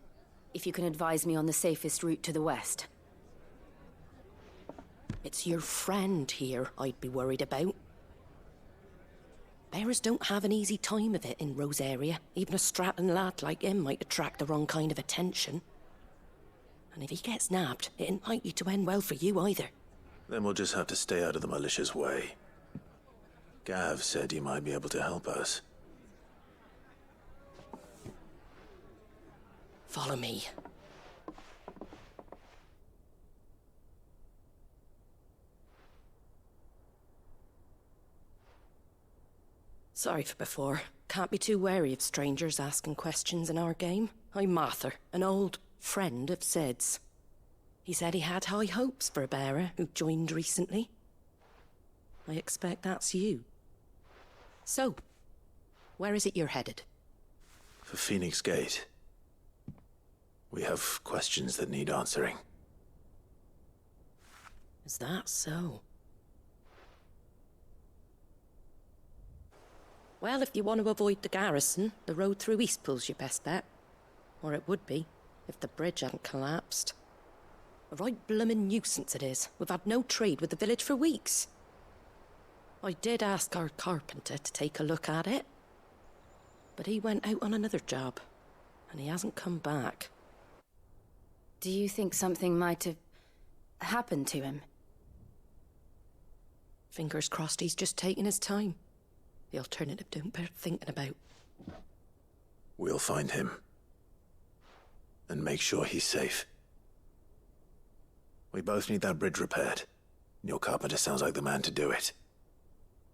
If you can advise me on the safest route to the west. It's your friend here I'd be worried about. Bearers don't have an easy time of it in Rosaria. Even a Stratton lad like him might attract the wrong kind of attention. And if he gets nabbed, it ain't likely to end well for you either. Then we'll just have to stay out of the malicious way. Gav said he might be able to help us. Follow me. Sorry for before. Can't be too wary of strangers asking questions in our game. I'm Martha, an old friend of Sid's. He said he had high hopes for a bearer who joined recently. I expect that's you. So, where is it you're headed? For Phoenix Gate. We have questions that need answering. Is that so? Well, if you want to avoid the garrison, the road through Eastpool's your best bet. Or it would be, if the bridge hadn't collapsed. A right bloomin' nuisance it is. We've had no trade with the village for weeks. I did ask our carpenter to take a look at it. But he went out on another job, and he hasn't come back. Do you think something might have happened to him? Fingers crossed he's just taking his time. The alternative don't bear thinking about. We'll find him. And make sure he's safe. We both need that bridge repaired. Your carpenter sounds like the man to do it.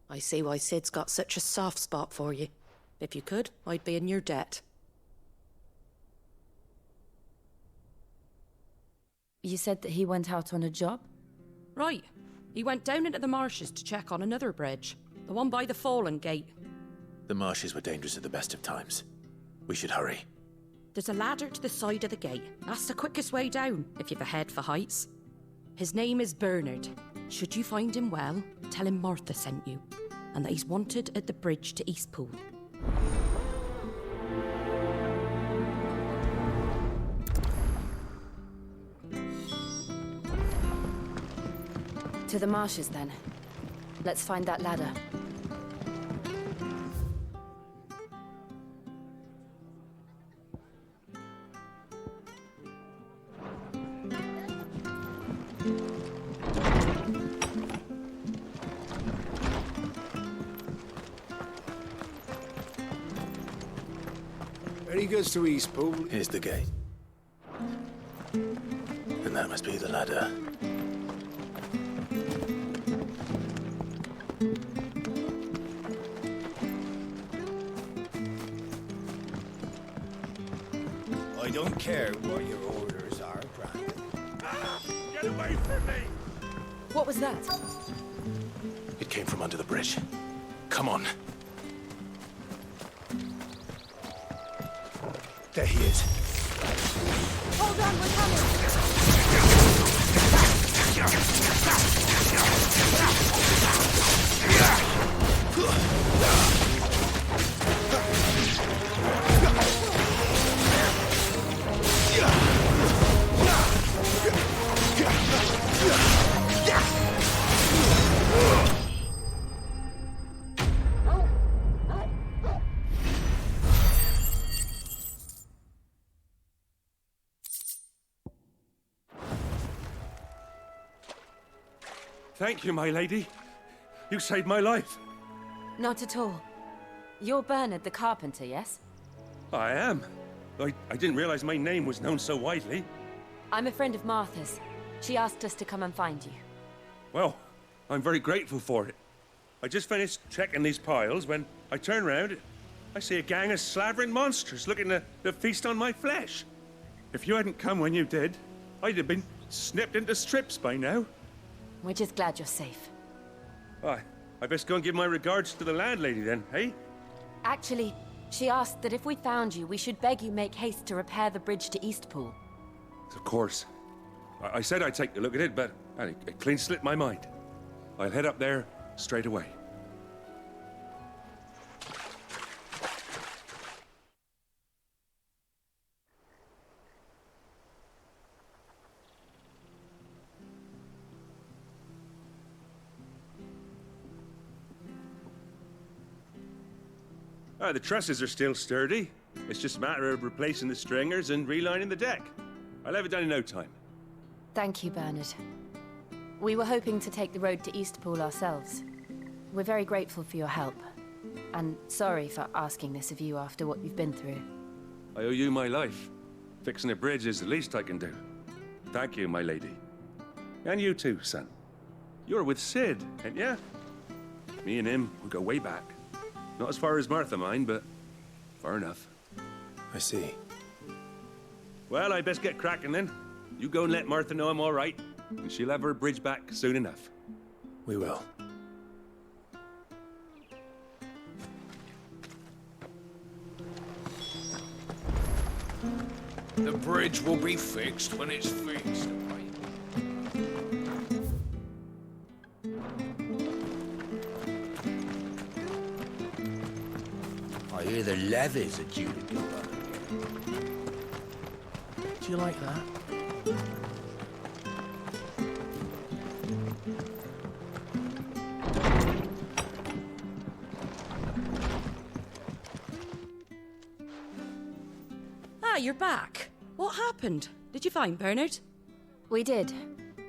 I see why Sid's got such a soft spot for you. If you could, I'd be in your debt. You said that he went out on a job? Right. He went down into the marshes to check on another bridge. The one by the Fallen Gate. The marshes were dangerous at the best of times. We should hurry. There's a ladder to the side of the gate. That's the quickest way down, if you've a head for heights. His name is Bernard. Should you find him well, tell him Martha sent you, and that he's wanted at the bridge to Eastpool. To the marshes, then. Let's find that ladder. Very good to Eastpool. Here's the gate. And that must be the ladder. I don't care what your orders are, Brandon. Get away from me! What was that? It came from under the bridge. Come on. There he is. Hold on, we're coming! Thank you, my lady. You saved my life. Not at all. You're Bernard the carpenter, yes? I am. I didn't realize my name was known so widely. I'm a friend of Martha's. She asked us to come and find you. Well, I'm very grateful for it. I just finished checking these piles when I turn around. I see a gang of slavering monsters looking to feast on my flesh. If you hadn't come when you did, I'd have been snipped into strips by now. We're just glad you're safe. I best go and give my regards to the landlady then, hey? Actually, she asked that if we found you, we should beg you make haste to repair the bridge to Eastpool. Of course. I said I'd take a look at it, but it clean slipped my mind. I'll head up there straight away. The trusses are still sturdy. It's just a matter of replacing the stringers and relining the deck. I'll have it done in no time. Thank you, Bernard. We were hoping to take the road to Eastpool ourselves. We're very grateful for your help. And sorry for asking this of you after what you've been through. I owe you my life. Fixing a bridge is the least I can do. Thank you, my lady. And you too, son. You're with Sid, ain't ya? Me and him, we go way back. Not as far as Martha, mind, but far enough. I see. Well, I best get cracking then. You go and let Martha know I'm all right, and she'll have her bridge back soon enough. We will. The bridge will be fixed when it's fixed. I hear the levies are due to go up. Do you like that? Ah, you're back. What happened? Did you find Bernard? We did.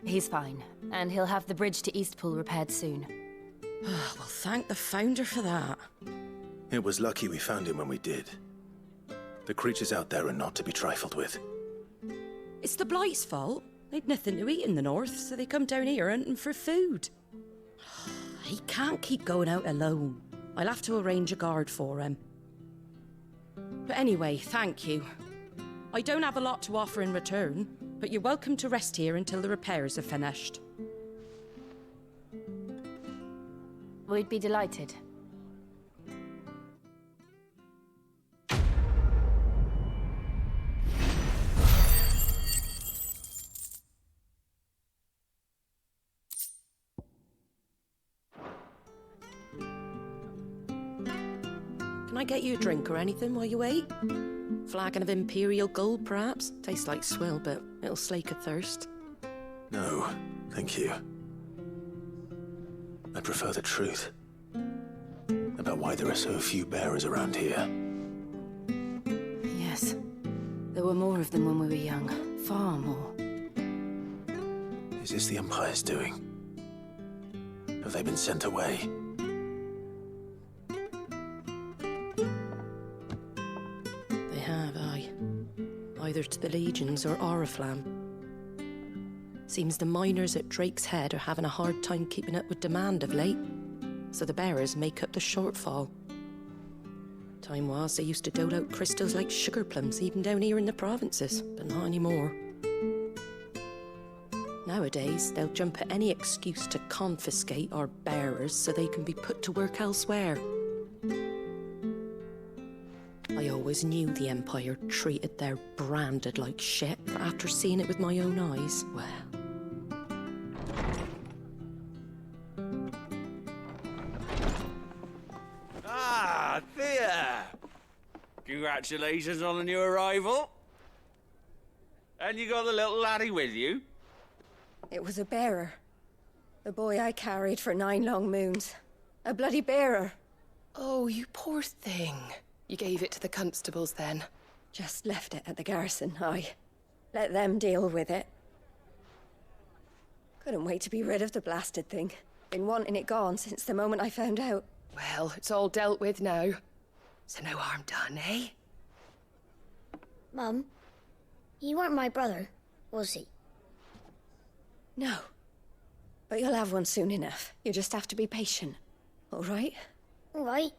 He's fine, and he'll have the bridge to Eastpool repaired soon. Well, thank the Founder for that. It was lucky we found him when we did. The creatures out there are not to be trifled with. It's the Blight's fault. They'd nothing to eat in the north, so they come down here hunting for food. He can't keep going out alone. I'll have to arrange a guard for him. But anyway, thank you. I don't have a lot to offer in return, but you're welcome to rest here until the repairs are finished. We'd be delighted. Can I get you a drink or anything while you wait? Flagon of Imperial Gold, perhaps? Tastes like swill, but it'll slake a thirst. No, thank you. I prefer the truth about why there are so few bearers around here. Yes. There were more of them when we were young. Far more. Is this the Empire's doing? Have they been sent away? They have, aye. Either to the Legions or Oriflamme. Seems the miners at Drake's Head are having a hard time keeping up with demand of late, so the bearers make up the shortfall. Time was they used to dole out crystals like sugar plums even down here in the provinces, but not anymore. Nowadays, they'll jump at any excuse to confiscate our bearers so they can be put to work elsewhere. I always knew the Empire treated their branded like shit, but after seeing it with my own eyes, well... Ah, Thea! Congratulations on the new arrival. And you got the little laddie with you? It was a bearer. The boy I carried for 9 long moons. A bloody bearer. Oh, you poor thing. You gave it to the constables then? Just left it at the garrison, aye. Let them deal with it. Couldn't wait to be rid of the blasted thing. Been wanting it gone since the moment I found out. Well, it's all dealt with now. So no harm done, eh? Mum, he weren't my brother, was he? No. But you'll have one soon enough. You just have to be patient. All right? All right.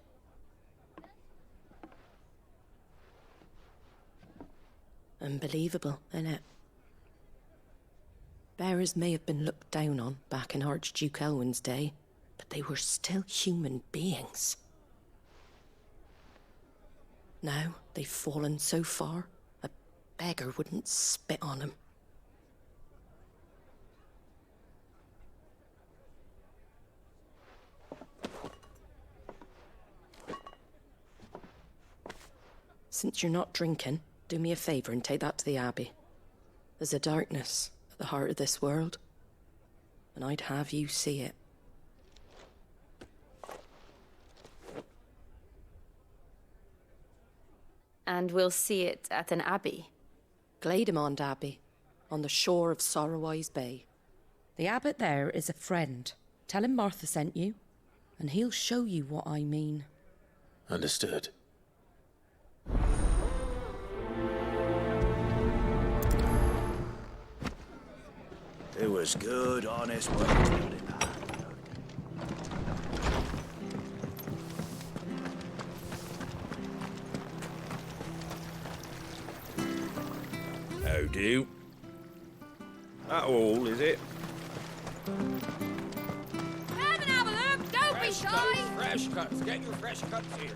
Unbelievable, innit? Bearers may have been looked down on back in Archduke Elwin's day, but they were still human beings. Now they've fallen so far, a beggar wouldn't spit on them. Since you're not drinking, do me a favour and take that to the Abbey. There's a darkness at the heart of this world, and I'd have you see it. And we'll see it at an abbey? doreimOnde Abbey, on the shore of Sorrowwise Bay. The abbot there is a friend. Tell him Martha sent you, and he'll show you what I mean. Understood. It was good, honest work building that. How do? That all, is it? Come and have a look, don't be shy! Fresh cuts, get your fresh cuts here.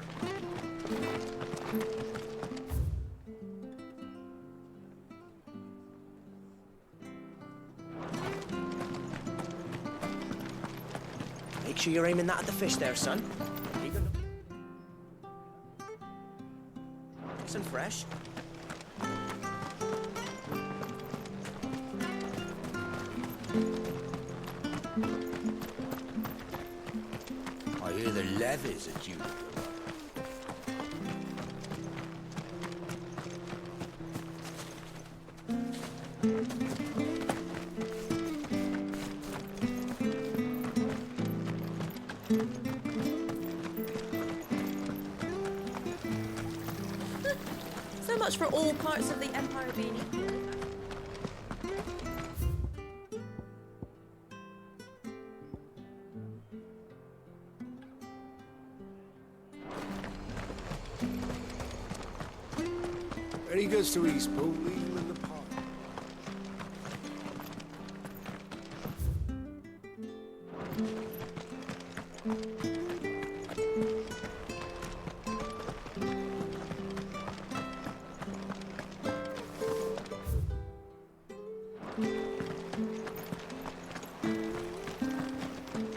Make sure you're aiming that at the fish there, son. Nice and fresh. I hear the levies are due. So much for all parts of the Empire being equal. Very good to East Pool, leave him in the park.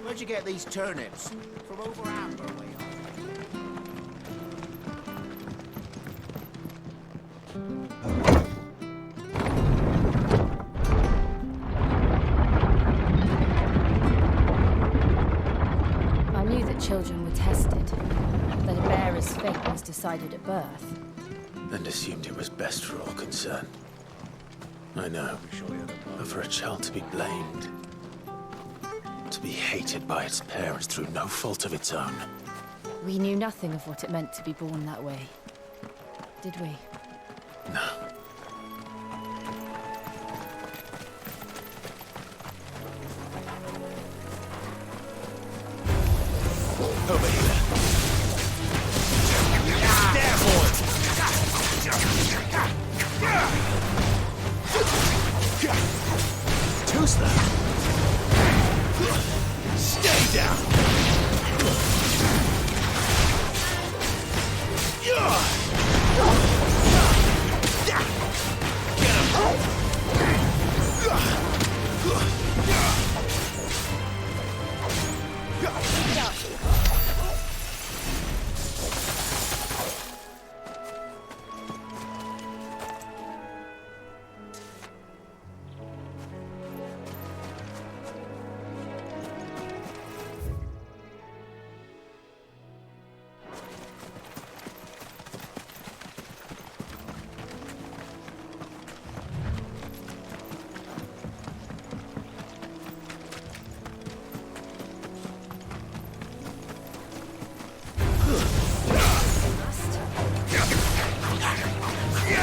Where'd you get these turnips? From over Amber way. decided at birth. And assumed it was best for all concerned. I know. But for a child to be blamed, to be hated by its parents through no fault of its own. We knew nothing of what it meant to be born that way, did we? No. Over here. There, boy! Who's that? Stay down!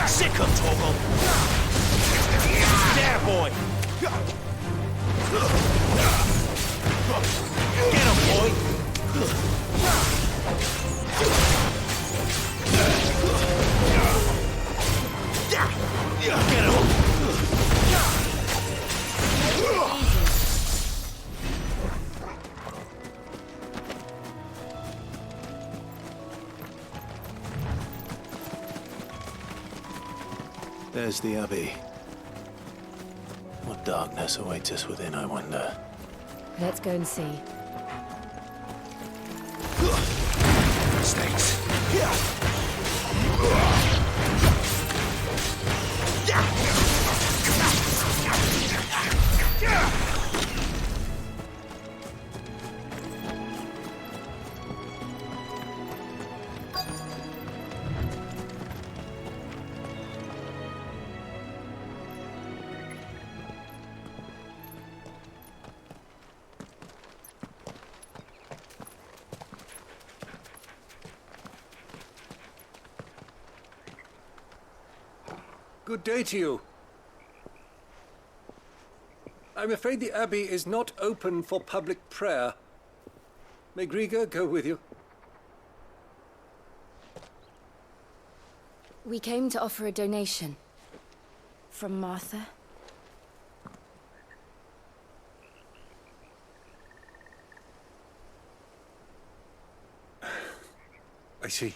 Sick of Torgal! There, boy! Get him, boy! Get him! There's the Abbey. What darkness awaits us within, I wonder? Let's go and see. Snakes! Good day to you. I'm afraid the Abbey is not open for public prayer. May Griga go with you? We came to offer a donation. From Martha. I see.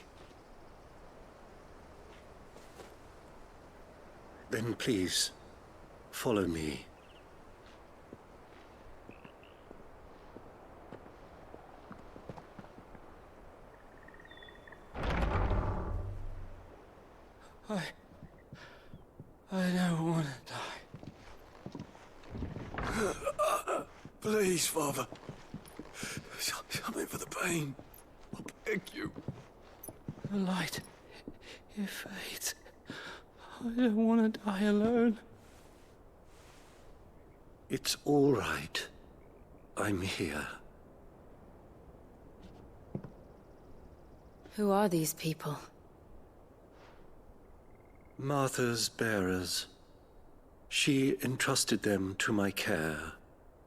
Then please, follow me. I don't want to die. Please, Father. Something for the pain. I beg you. The light, it fades. I don't want to die alone. It's all right. I'm here. Who are these people? Martha's bearers. She entrusted them to my care,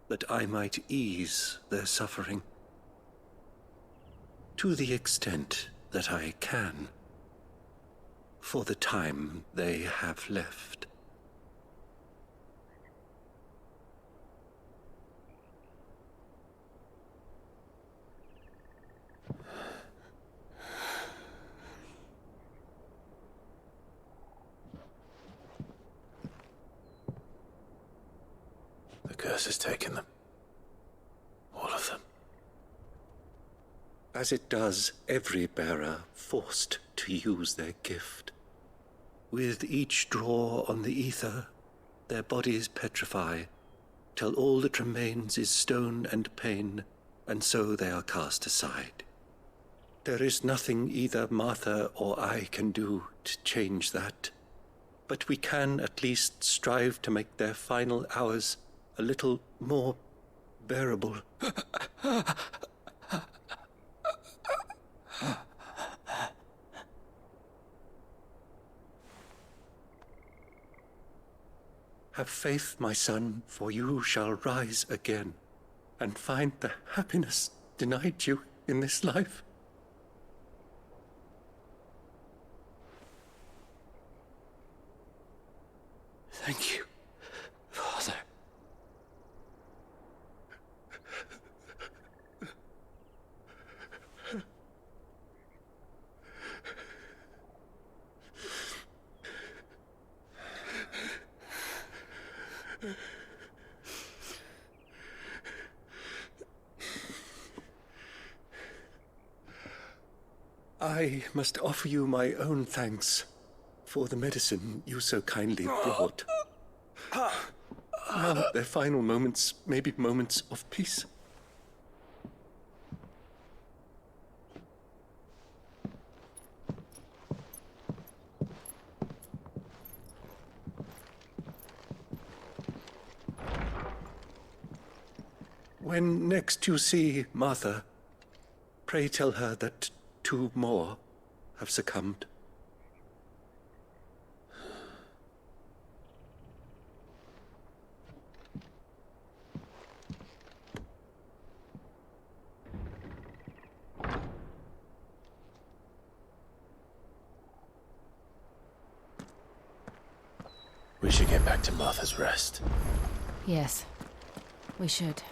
that I might ease their suffering. To the extent that I can. For the time they have left. The curse has taken them. All of them. As it does every bearer forced to use their gift. With each draw on the ether, their bodies petrify, till all that remains is stone and pain, and so they are cast aside. There is nothing either Martha or I can do to change that. But we can at least strive to make their final hours a little more bearable. Have faith, my son, for you shall rise again and find the happiness denied you in this life. Thank you, Father. I must offer you my own thanks for the medicine you so kindly brought. Now, their final moments may be moments of peace. When next you see Martha, pray tell her that 2 more have succumbed. We should get back to Martha's Rest. Yes, we should.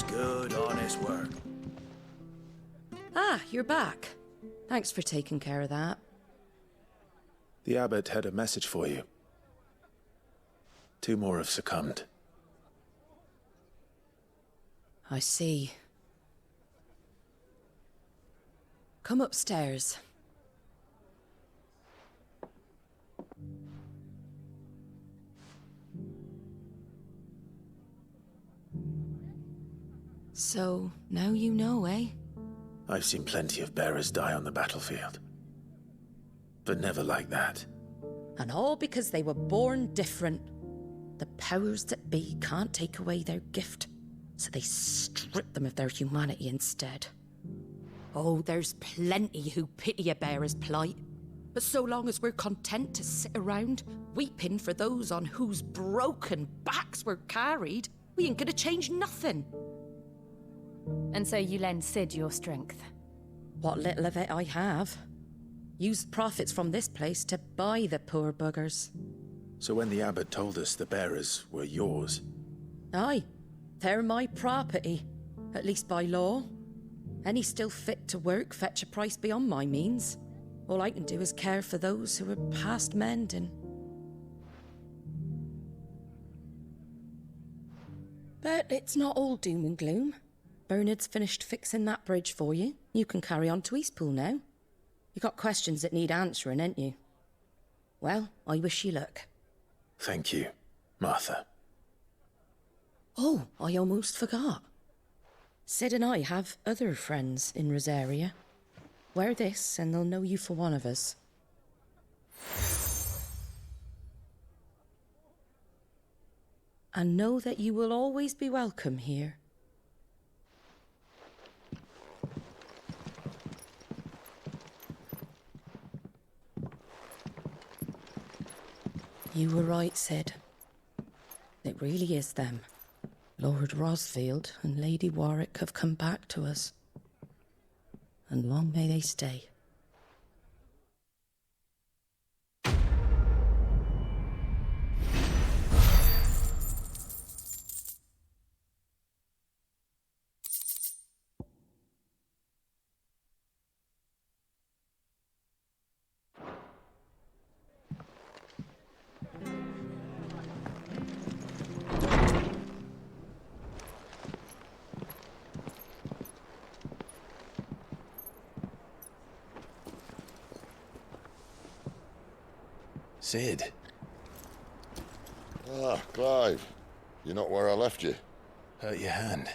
Good, honest work. Ah, you're back. Thanks for taking care of that. The abbot had a message for you. 2 more have succumbed. I see. Come upstairs. So, now you know, eh? I've seen plenty of bearers die on the battlefield. But never like that. And all because they were born different. The powers that be can't take away their gift, so they strip them of their humanity instead. Oh, there's plenty who pity a bearer's plight. But so long as we're content to sit around, weeping for those on whose broken backs we're carried, we ain't gonna change nothing. And so you lend Sid your strength? What little of it I have. Use profits from this place to buy the poor buggers. So when the abbot told us the bearers were yours... Aye, they're my property, at least by law. Any still fit to work fetch a price beyond my means. All I can do is care for those who are past mending. But it's not all doom and gloom. Bernard's finished fixing that bridge for you. You can carry on to Eastpool now. You got questions that need answering, ain't you? Well, I wish you luck. Thank you, Martha. Oh, I almost forgot. Sid and I have other friends in Rosaria. Wear this and they'll know you for one of us. And know that you will always be welcome here. You were right, Sid. It really is them. Lord Rosfield and Lady Warwick have come back to us. And long may they stay. Sid. Ah, Clive. You're not where I left you. Hurt your hand.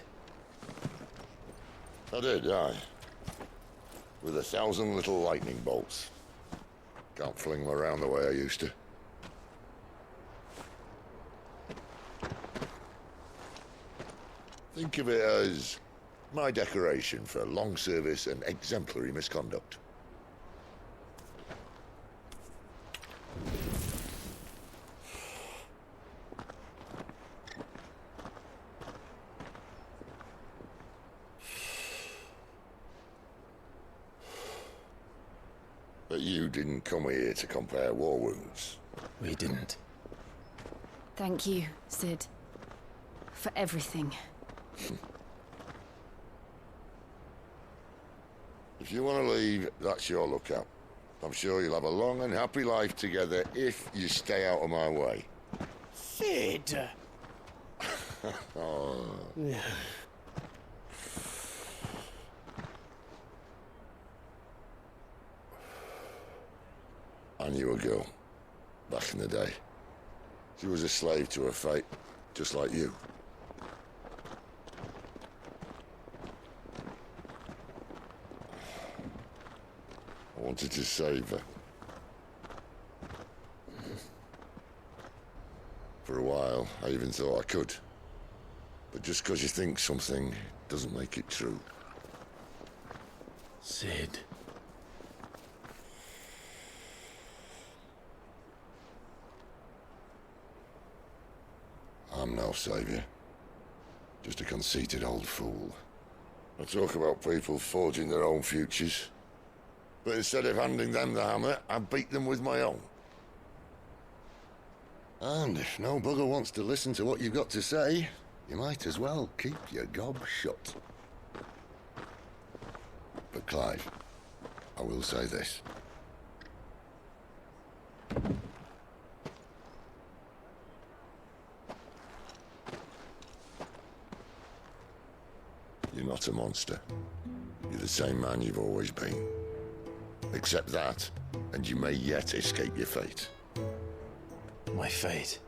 I did, aye. With 1,000 little lightning bolts. Can't fling them around the way I used to. Think of it as my decoration for long service and exemplary misconduct. But you didn't come here to compare war wounds. We didn't. Thank you, Sid. For everything. If you want to leave, that's your lookout. I'm sure you'll have a long and happy life together if you stay out of my way. Sid! Oh. I knew a girl, back in the day. She was a slave to her fate, just like you. I wanted to save her. For a while, I even thought I could. But just because you think something doesn't make it true. Sid. I'm no savior. Just a conceited old fool. I talk about people forging their own futures. But instead of handing them the hammer, I beat them with my own. And if no bugger wants to listen to what you've got to say, you might as well keep your gob shut. But Clive, I will say this. You're not a monster. You're the same man you've always been. Accept that, and you may yet escape your fate. My fate?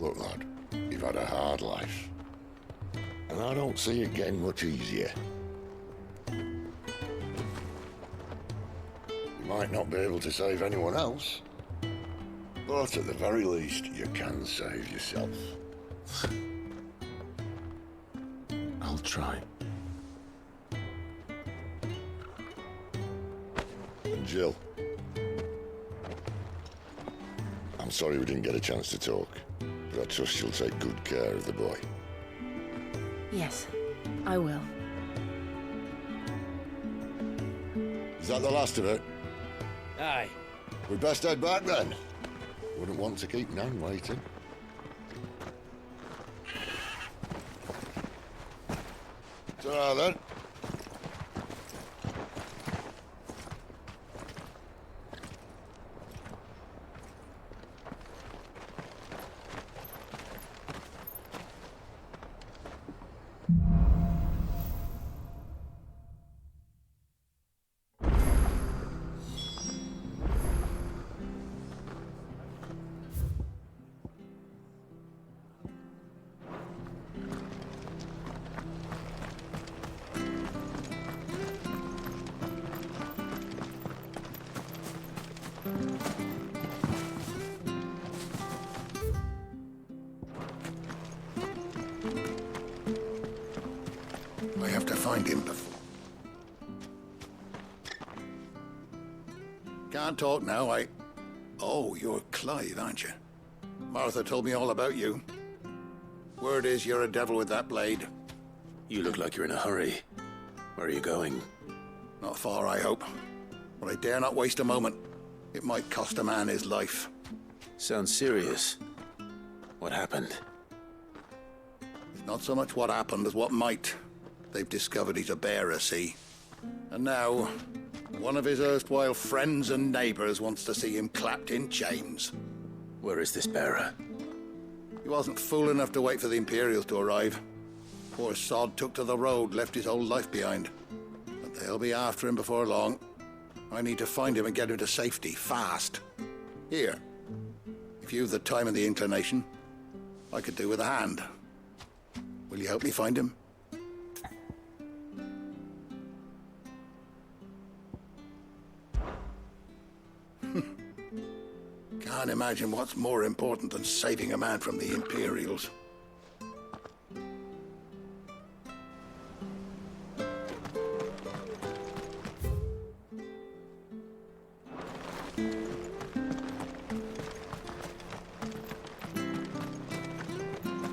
Look, lad, you've had a hard life. And I don't see it getting much easier. You might not be able to save anyone else, but at the very least, you can save yourself. I'll try. And Jill, I'm sorry we didn't get a chance to talk, but I trust you'll take good care of the boy. Yes, I will. Is that the last of it? Aye. We'd best head back then. Wouldn't want to keep Nan waiting. Ta-ra then. I have to find him before. Can't talk now, Oh, you're Clive, aren't you? Martha told me all about you. Word is you're a devil with that blade. You look like you're in a hurry. Where are you going? Not far, I hope. But I dare not waste a moment. It might cost a man his life. Sounds serious. What happened? It's not so much what happened as what might. They've discovered he's a bearer, see? And now, one of his erstwhile friends and neighbors wants to see him clapped in chains. Where is this bearer? He wasn't fool enough to wait for the Imperials to arrive. Poor sod took to the road, left his whole life behind. And They'll be after him before long. I need to find him and get him to safety, fast. Here, if you've the time and the inclination, I could do with a hand. Will you help me find him? Can't imagine what's more important than saving a man from the Imperials.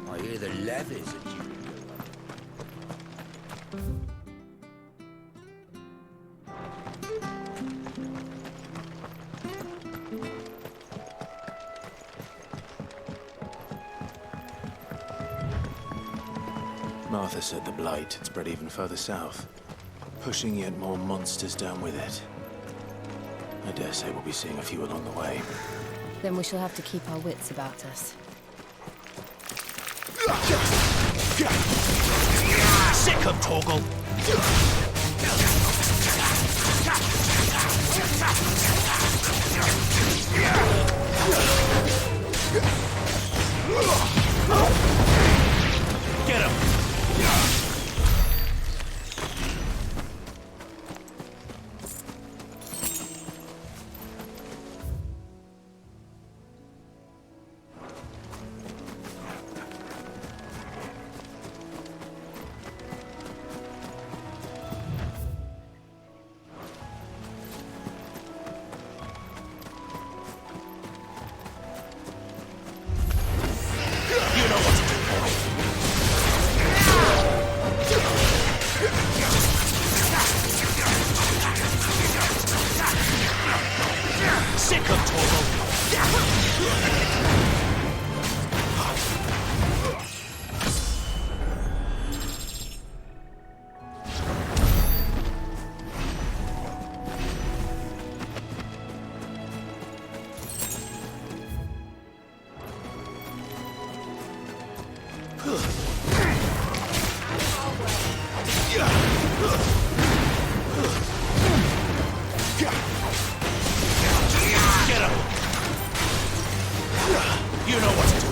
I hear the levies are due. Martha said the blight had spread even further south, pushing yet more monsters down with it. I dare say we'll be seeing a few along the way. Then we shall have to keep our wits about us. Sick of Torgal! Get him! Sick of Torgal! Get him! You know what to do.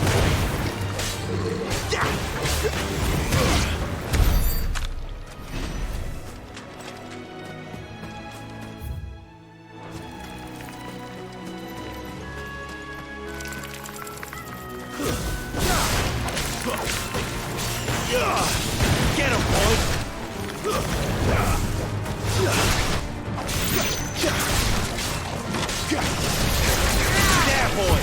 Get him, boy! There, boy!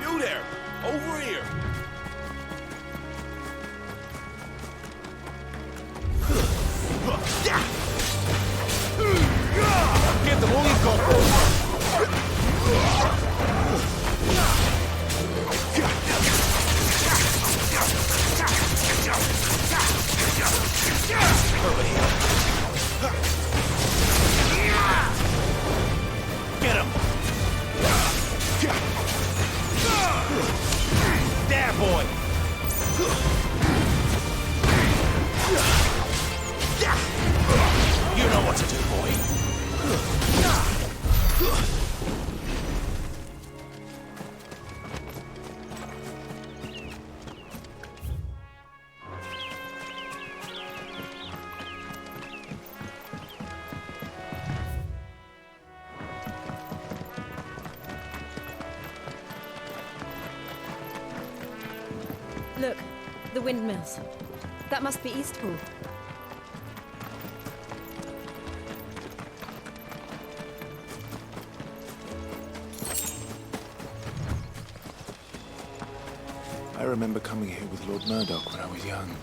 You there! Over here! Give them all you've got, boy! Over here. Get him! There, boy! You know what to do, boy. Look, the windmills. That must be Eastpool. I remember coming here with Lord Murdoch when I was young.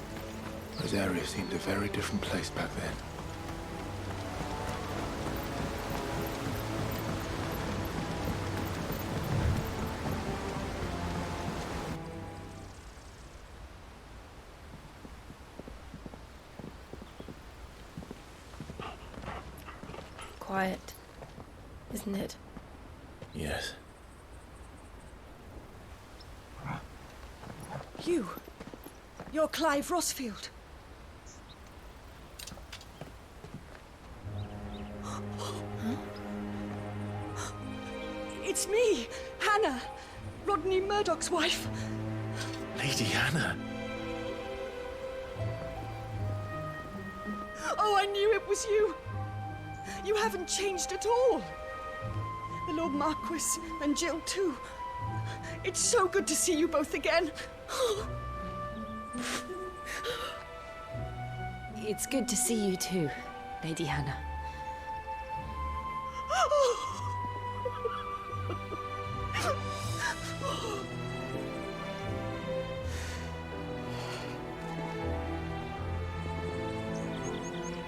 Rosaria seemed a very different place back then. quiet, isn't it? Yes. You're Clive Rossfield. It's me, Hannah, Rodney Murdoch's wife. Lady Hannah. Oh, I knew it was you. You haven't changed at all. The Lord Marquis and Jill too. It's so good to see you both again. It's good to see you too, Lady Hannah.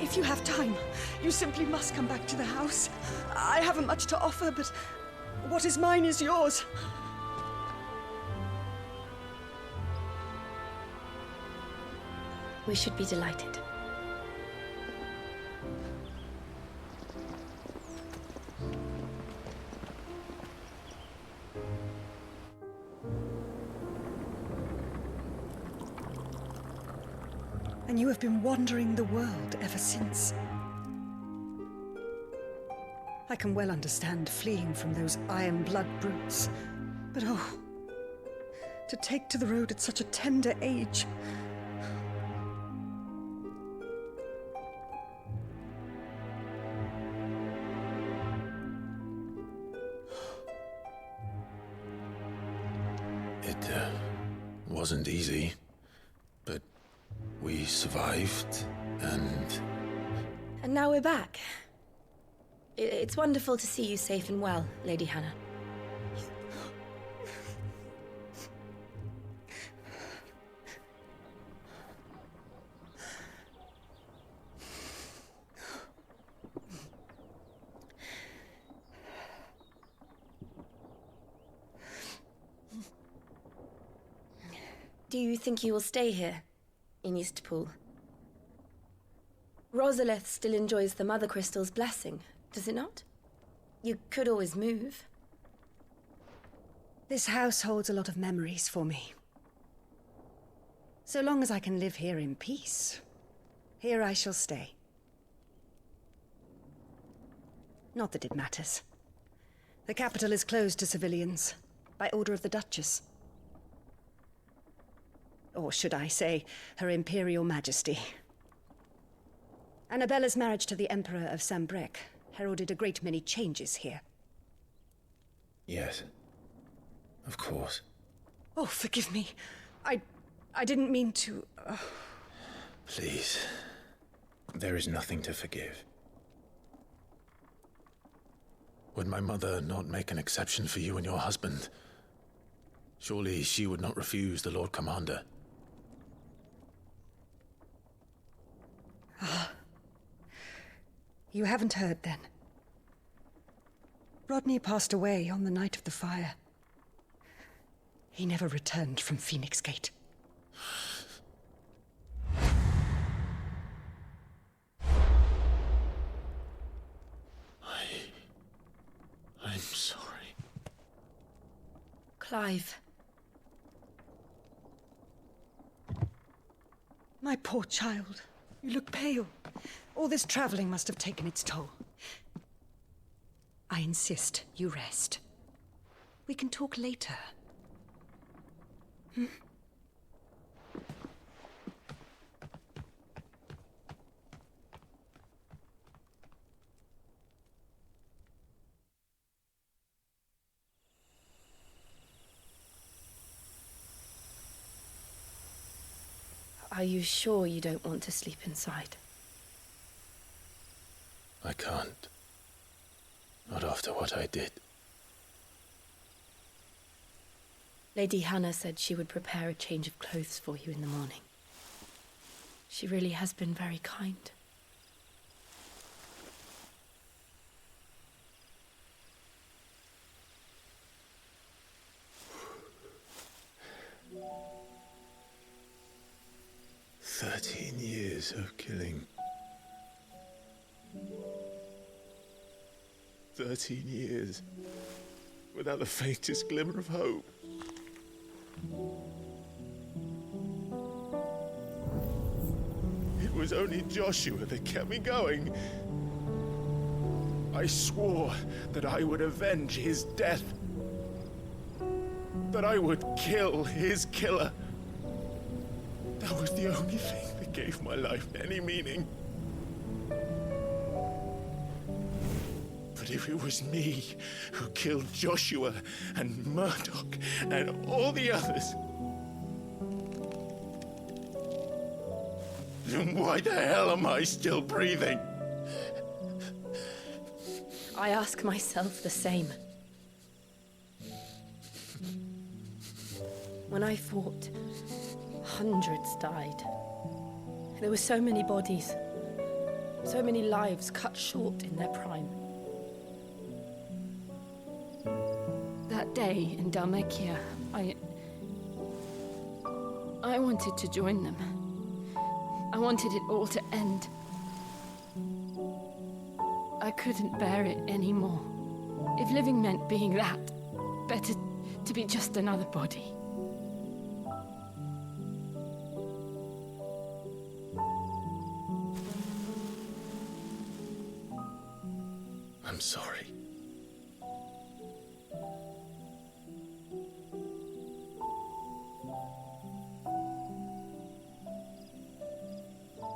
If you have time, you simply must come back to the house. I haven't much to offer, but what is mine is yours. We should be delighted. And you have been wandering the world ever since. I can well understand fleeing from those iron blood brutes, but oh, to take to the road at such a tender age. It wasn't easy, but we survived, and... And now we're back. It's wonderful to see you safe and well, Lady Hannah. Do you think you will stay here, in Eastpool? Rosalith still enjoys the Mother Crystal's blessing, does it not? You could always move. This house holds a lot of memories for me. So long as I can live here in peace, here I shall stay. Not that it matters. The capital is closed to civilians, by order of the Duchess. Or should I say, Her Imperial Majesty. Annabella's marriage to the Emperor of Sambrec heralded a great many changes here. Yes. Of course. Oh, forgive me. I didn't mean to... Please. There is nothing to forgive. Would my mother not make an exception for you and your husband? Surely she would not refuse the Lord Commander. You haven't heard, then. Rodney passed away on the night of the fire. He never returned from Phoenix Gate. I'm sorry. Clive. My poor child. You look pale. All this traveling must have taken its toll. I insist you rest. We can talk later. Hmm? Are you sure you don't want to sleep inside? I can't. Not after what I did. Lady Hannah said she would prepare a change of clothes for you in the morning. She really has been very kind. "13 years of killing. 13 years, without the faintest glimmer of hope. It was only Joshua that kept me going. I swore that I would avenge his death. That I would kill his killer. That was the only thing that gave my life any meaning. But if it was me who killed Joshua and Murdoch and all the others, then why the hell am I still breathing? I ask myself the same. When I fought, hundreds died. There were so many bodies, so many lives cut short in their prime. That day in Dalmekia, I wanted to join them. I wanted it all to end. I couldn't bear it anymore. If living meant being that, better to be just another body. I'm sorry.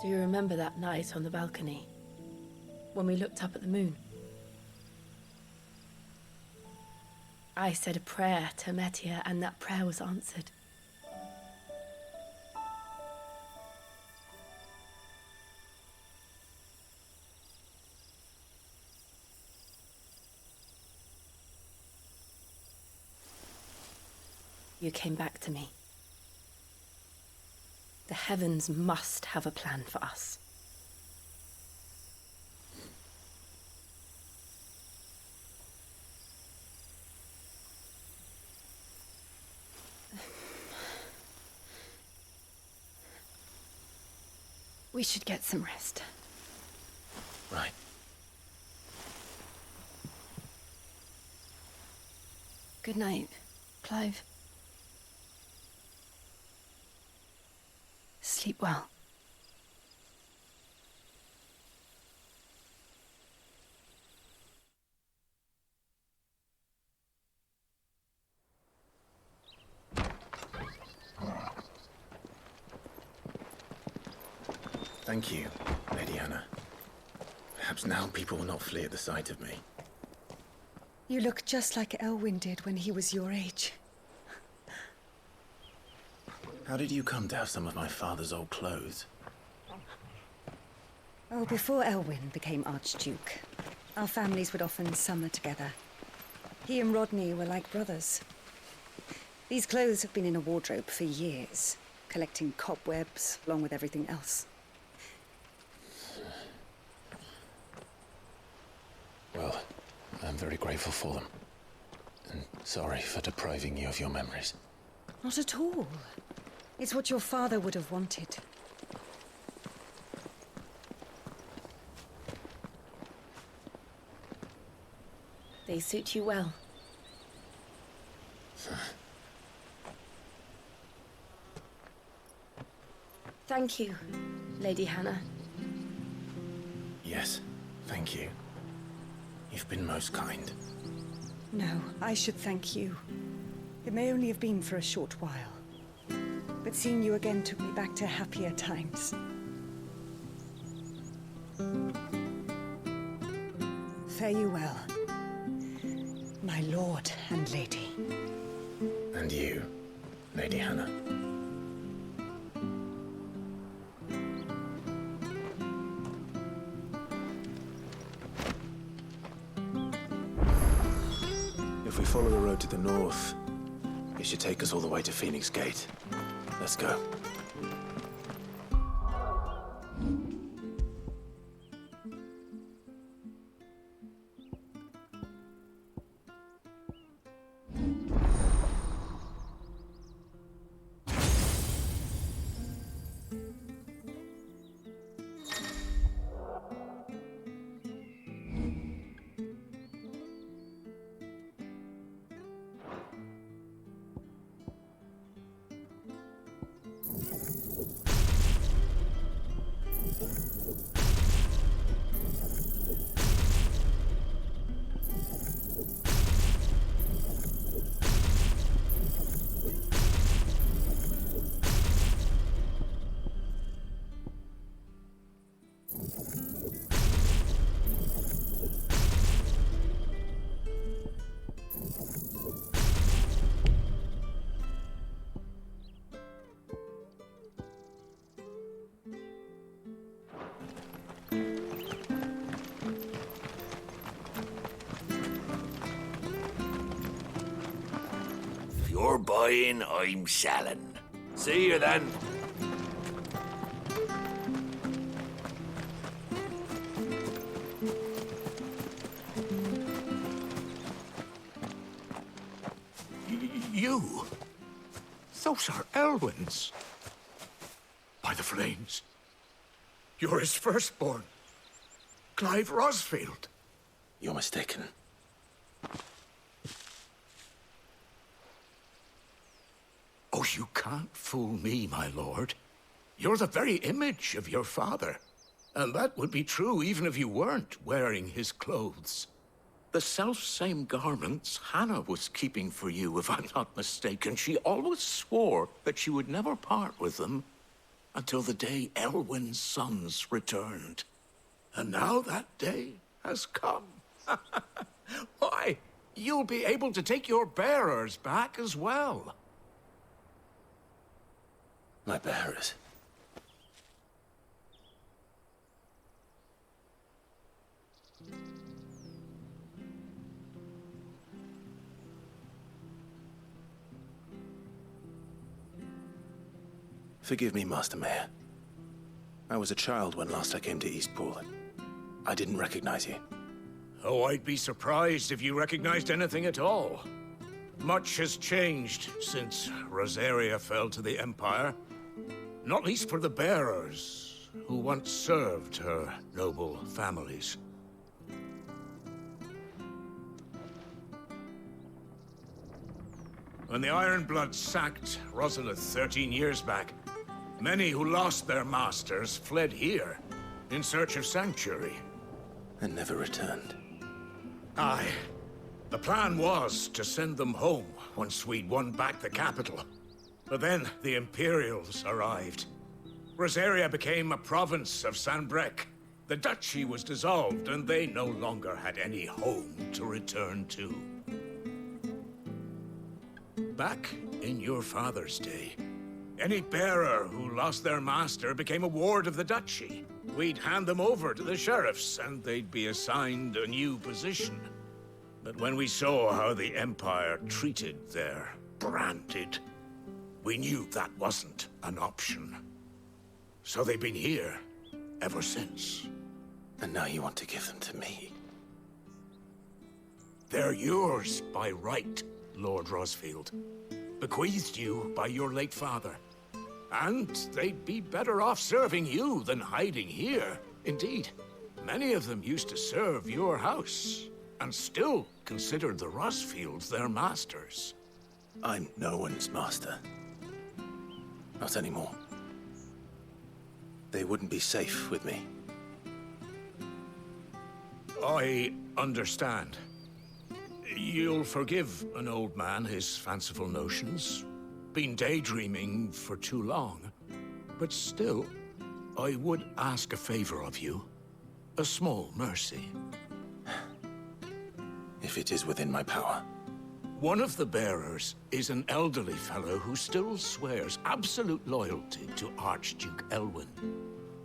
Do you remember that night on the balcony? When we looked up at the moon? I said a prayer to Metia, and that prayer was answered. You came back to me. The heavens must have a plan for us. We should get some rest. Right. Good night, Clive. Sleep well. Thank you, Lady Hannah. Perhaps now people will not flee at the sight of me. You look just like Elwyn did when he was your age. How did you come to have some of my father's old clothes? Oh, before Elwyn became Archduke, our families would often summer together. He and Rodney were like brothers. These clothes have been in a wardrobe for years, collecting cobwebs along with everything else. Well, I'm very grateful for them. And sorry for depriving you of your memories. Not at all. It's what your father would have wanted. They suit you well. Thank you, Lady Hannah. Yes, thank you. You've been most kind. No, I should thank you. It may only have been for a short while, but seeing you again took me back to happier times. Fare you well, my lord and lady. And you, Lady Hannah. If we follow the road to the north, it should take us all the way to Phoenix Gate. Let's go. You're buying, I'm selling. See you then. You? Those are Elwyn's. By the flames. You're his firstborn. Clive Rosfield. You're mistaken. Oh, you can't fool me, my lord. You're the very image of your father. And that would be true even if you weren't wearing his clothes. The self-same garments Hannah was keeping for you, if I'm not mistaken. She always swore that she would never part with them until the day Elwyn's sons returned. And now that day has come. Why, you'll be able to take your bearers back as well. My bearers? Forgive me, Master Mayor. I was a child when last I came to Eastpool. I didn't recognize you. Oh, I'd be surprised if you recognized anything at all. Much has changed since Rosaria fell to the Empire. Not least for the bearers, who once served her noble families. When the Ironbloods sacked Rosalith 13 years back, many who lost their masters fled here in search of sanctuary. And never returned. Aye. The plan was to send them home once we'd won back the capital. But then the Imperials arrived. Rosaria became a province of Sanbreque. The duchy was dissolved, and they no longer had any home to return to. Back in your father's day, any bearer who lost their master became a ward of the duchy. We'd hand them over to the sheriffs, and they'd be assigned a new position. But when we saw how the Empire treated their branded, we knew that wasn't an option. So they've been here ever since. And now you want to give them to me? They're yours by right, Lord Rosfield. Bequeathed you by your late father. And they'd be better off serving you than hiding here. Indeed, many of them used to serve your house, and still considered the Rosfields their masters. I'm no one's master. Not anymore. They wouldn't be safe with me. I understand. You'll forgive an old man his fanciful notions. Been daydreaming for too long. But still, I would ask a favor of you. A small mercy. If it is within my power. One of the bearers is an elderly fellow who still swears absolute loyalty to Archduke Elwyn.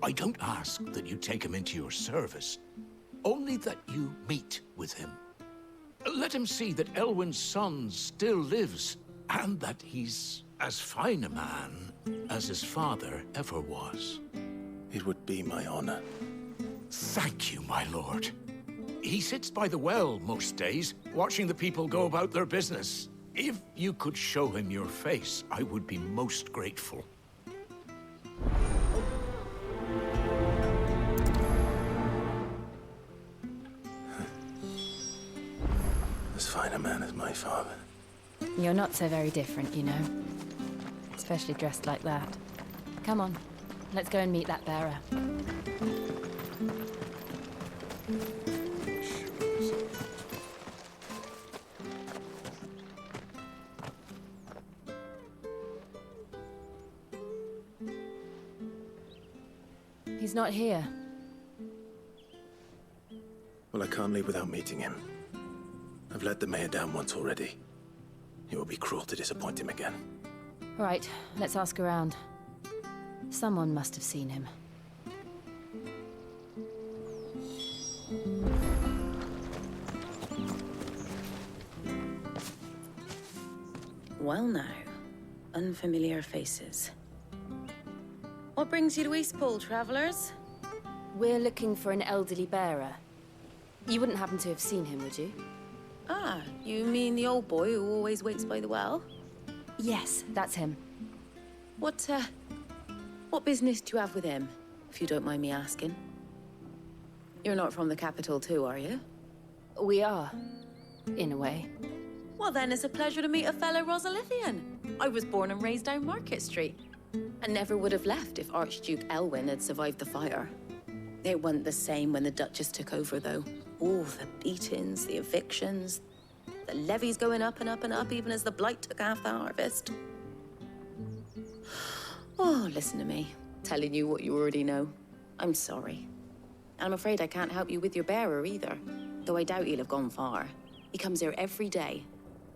I don't ask that you take him into your service, only that you meet with him. Let him see that Elwyn's son still lives, and that he's as fine a man as his father ever was. It would be my honor. Thank you, my lord. He sits by the well most days, watching the people go about their business. If you could show him your face, I would be most grateful. As fine a man as my father. You're not so very different, you know. Especially dressed like that. Come on, let's go and meet that bearer. He's not here. Well, I can't leave without meeting him. I've let the mayor down once already. It would be cruel to disappoint him again. Right, let's ask around. Someone must have seen him. Well now, unfamiliar faces. What brings you to Eastpool, travellers? We're looking for an elderly bearer. You wouldn't happen to have seen him, would you? Ah, you mean the old boy who always waits by the well? Yes, that's him. What business do you have with him, if you don't mind me asking? You're not from the capital too, are you? We are, in a way. Well then, it's a pleasure to meet a fellow Rosalithian. I was born and raised down Market Street. And never would have left if Archduke Elwyn had survived the fire. It wasn't the same when the Duchess took over, though. Oh, the beatings, the evictions, the levies going up and up and up, even as the blight took half the harvest. Oh, listen to me, telling you what you already know. I'm sorry. I'm afraid I can't help you with your bearer either, though I doubt he'll have gone far. He comes here every day,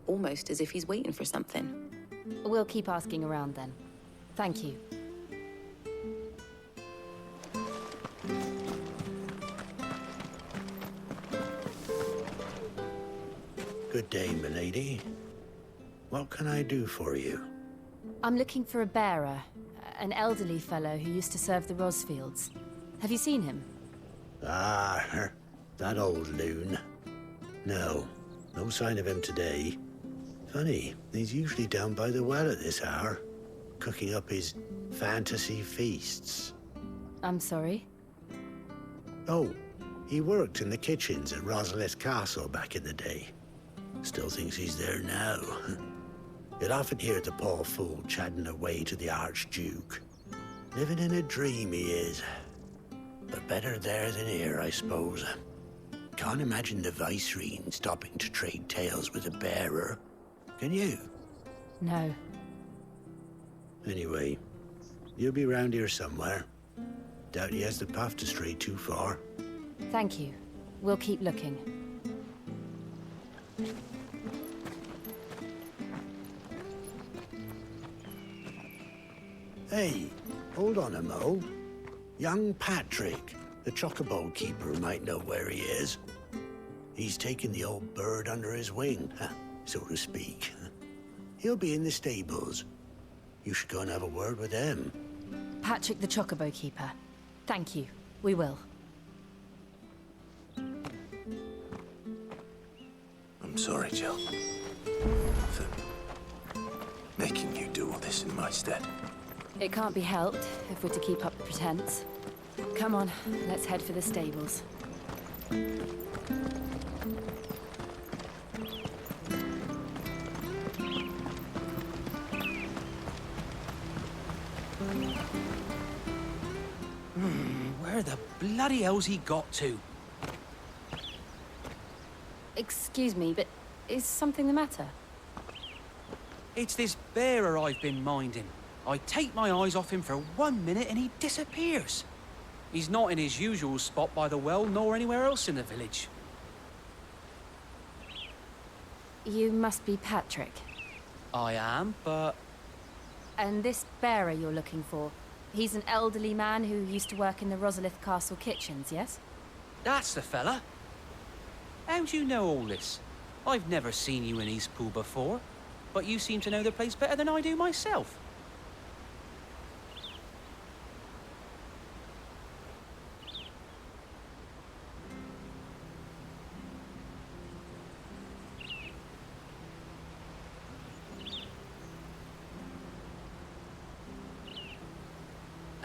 almost as if he's waiting for something. We'll keep asking around then. Thank you. Good day, milady. What can I do for you? I'm looking for a bearer, an elderly fellow who used to serve the Rosfields. Have you seen him? Ah, that old loon. No sign of him today. Funny, he's usually down by the well at this hour, cooking up his fantasy feasts. I'm sorry? Oh, he worked in the kitchens at Rosalith Castle back in the day. Still thinks he's there now. You'd often hear the poor fool chatting away to the Archduke. Living in a dream he is. But better there than here, I suppose. Can't imagine the Vicereine stopping to trade tales with a bearer. Can you? No. Anyway, you'll be round here somewhere. Doubt he has the path to stray too far. Thank you. We'll keep looking. Hey, hold on a mo. Young Patrick, the chocobo keeper, might know where he is. He's taken the old bird under his wing, so to speak. He'll be in the stables. You should go and have a word with him. Patrick the chocobo keeper. Thank you. We will. I'm sorry, Jill, for making you do all this in my stead. It can't be helped if we're to keep up the pretense. Come on, let's head for the stables. Where the bloody hell's he got to? Excuse me, but is something the matter? It's this bearer I've been minding. I take my eyes off him for 1 minute and he disappears. He's not in his usual spot by the well, nor anywhere else in the village. You must be Patrick. I am, but... And this bearer you're looking for, he's an elderly man who used to work in the Rosalith Castle kitchens, yes? That's the fella. How do you know all this? I've never seen you in Eastpool before, but you seem to know the place better than I do myself.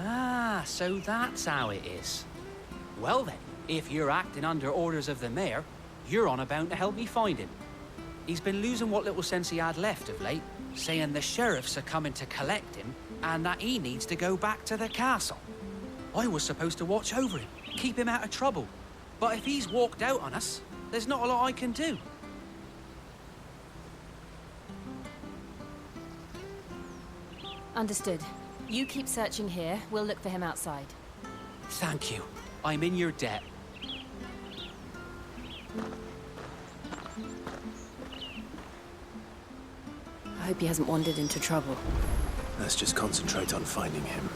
Ah, so that's how it is. Well then, if you're acting under orders of the mayor, you're on about to help me find him. He's been losing what little sense he had left of late, saying the sheriffs are coming to collect him and that he needs to go back to the castle. I was supposed to watch over him, keep him out of trouble. But if he's walked out on us, there's not a lot I can do. Understood. You keep searching here, we'll look for him outside. Thank you. I'm in your debt. I hope he hasn't wandered into trouble. Let's just concentrate on finding him.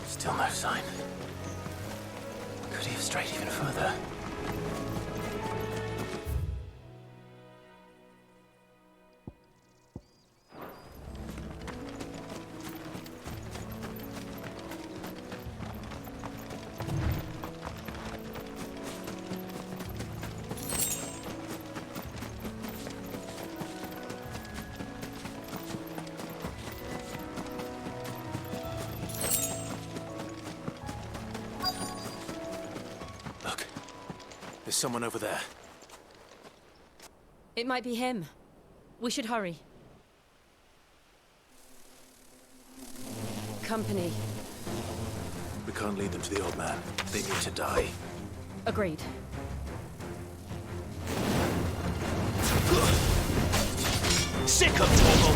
Still no sign. straight even further. There's someone over there. It might be him. We should hurry. Company. We can't lead them to the old man. They need to die. Agreed. Sick of Torgal!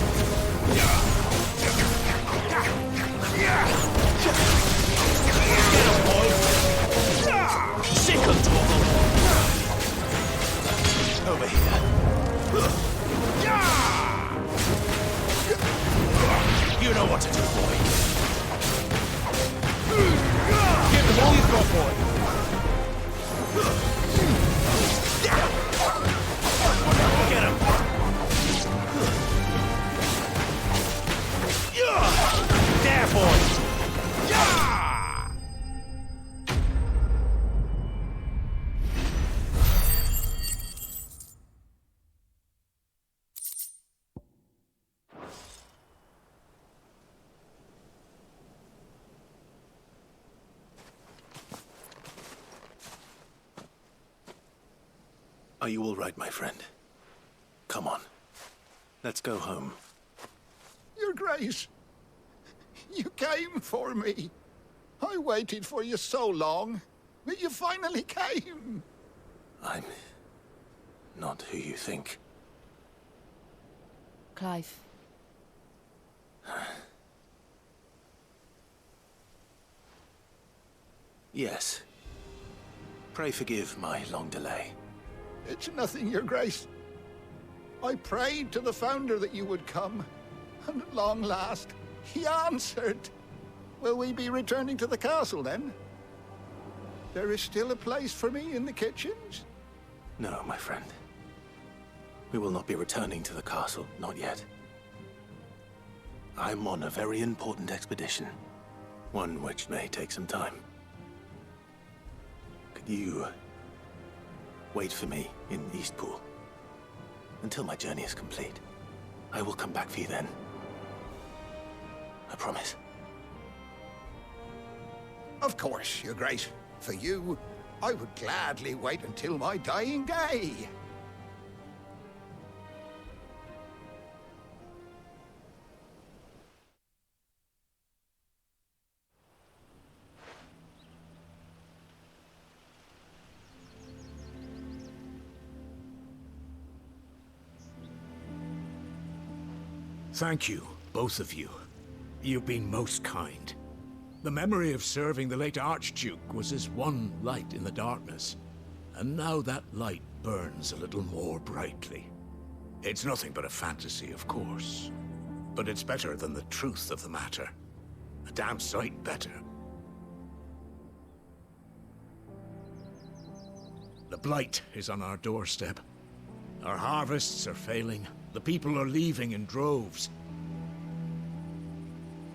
Get him, boy! Sick of Torgal! Over here. You know what to do, boy. Give them all you've got, boy. Get him. There, boy. Are you all right, my friend? Come on. Let's go home. Your Grace, you came for me. I waited for you so long, but you finally came. I'm not who you think. Clive. Yes. Pray forgive my long delay. It's nothing, Your Grace. I prayed to the Founder that you would come, and at long last, he answered. Will we be returning to the castle, then? There is still a place for me in the kitchens? No, my friend. We will not be returning to the castle, not yet. I'm on a very important expedition, one which may take some time. Could you wait for me in Eastpool until my journey is complete? I will come back for you then. I promise. Of course, Your Grace. For you, I would gladly wait until my dying day. Thank you, both of you. You've been most kind. The memory of serving the late Archduke was as one light in the darkness, and now that light burns a little more brightly. It's nothing but a fantasy, of course, but it's better than the truth of the matter. A damn sight better. The blight is on our doorstep. Our harvests are failing. The people are leaving in droves.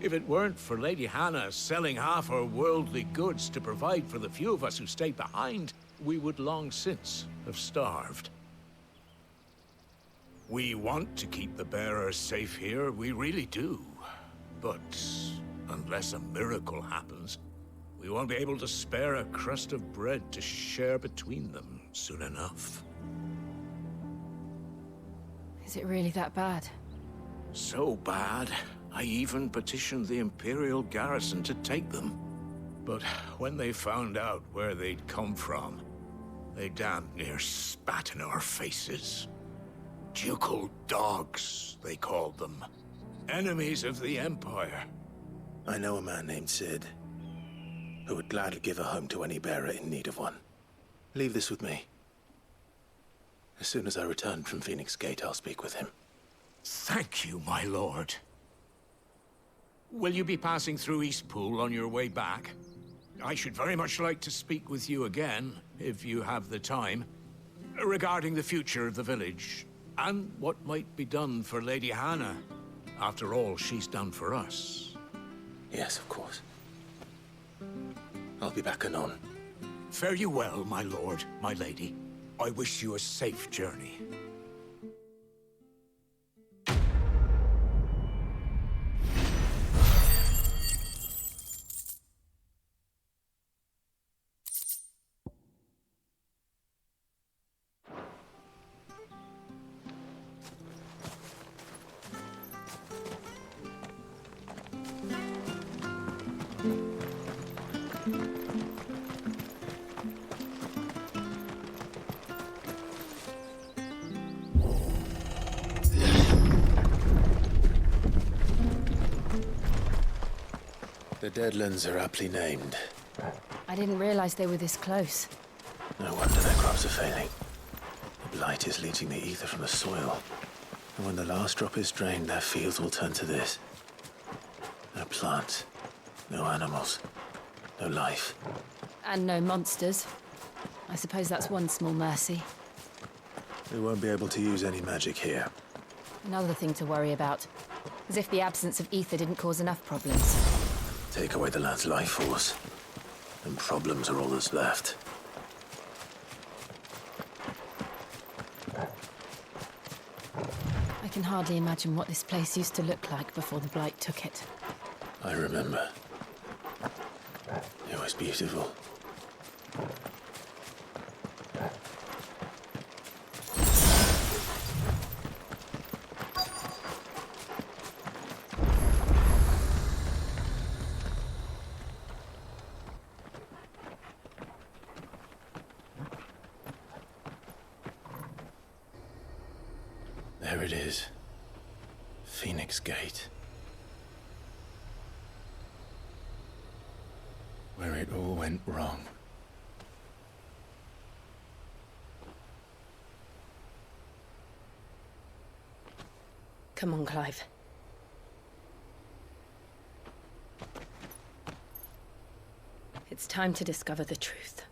If it weren't for Lady Hannah selling half her worldly goods to provide for the few of us who stayed behind, we would long since have starved. We want to keep the bearers safe here, we really do. But unless a miracle happens, we won't be able to spare a crust of bread to share between them soon enough. Is it really that bad? So bad, I even petitioned the Imperial garrison to take them. But when they found out where they'd come from, they damn near spat in our faces. Ducal dogs, they called them. Enemies of the Empire. I know a man named Sid, who would gladly give a home to any bearer in need of one. Leave this with me. As soon as I return from Phoenix Gate, I'll speak with him. Thank you, my lord. Will you be passing through Eastpool on your way back? I should very much like to speak with you again, if you have the time, regarding the future of the village, and what might be done for Lady Hannah. After all, she's done for us. Yes, of course. I'll be back anon. Fare you well, my lord, my lady. I wish you a safe journey. The Deadlands are aptly named. I didn't realize they were this close. No wonder their crops are failing. The blight is leaching the ether from the soil. And when the last drop is drained, their fields will turn to this. No plants, no animals, no life. And no monsters. I suppose that's one small mercy. We won't be able to use any magic here. Another thing to worry about. As if the absence of ether didn't cause enough problems. Take away the lad's life force, and problems are all that's left. I can hardly imagine what this place used to look like before the blight took it. I remember. It was beautiful. There it is. Phoenix Gate. Where it all went wrong. Come on, Clive. It's time to discover the truth.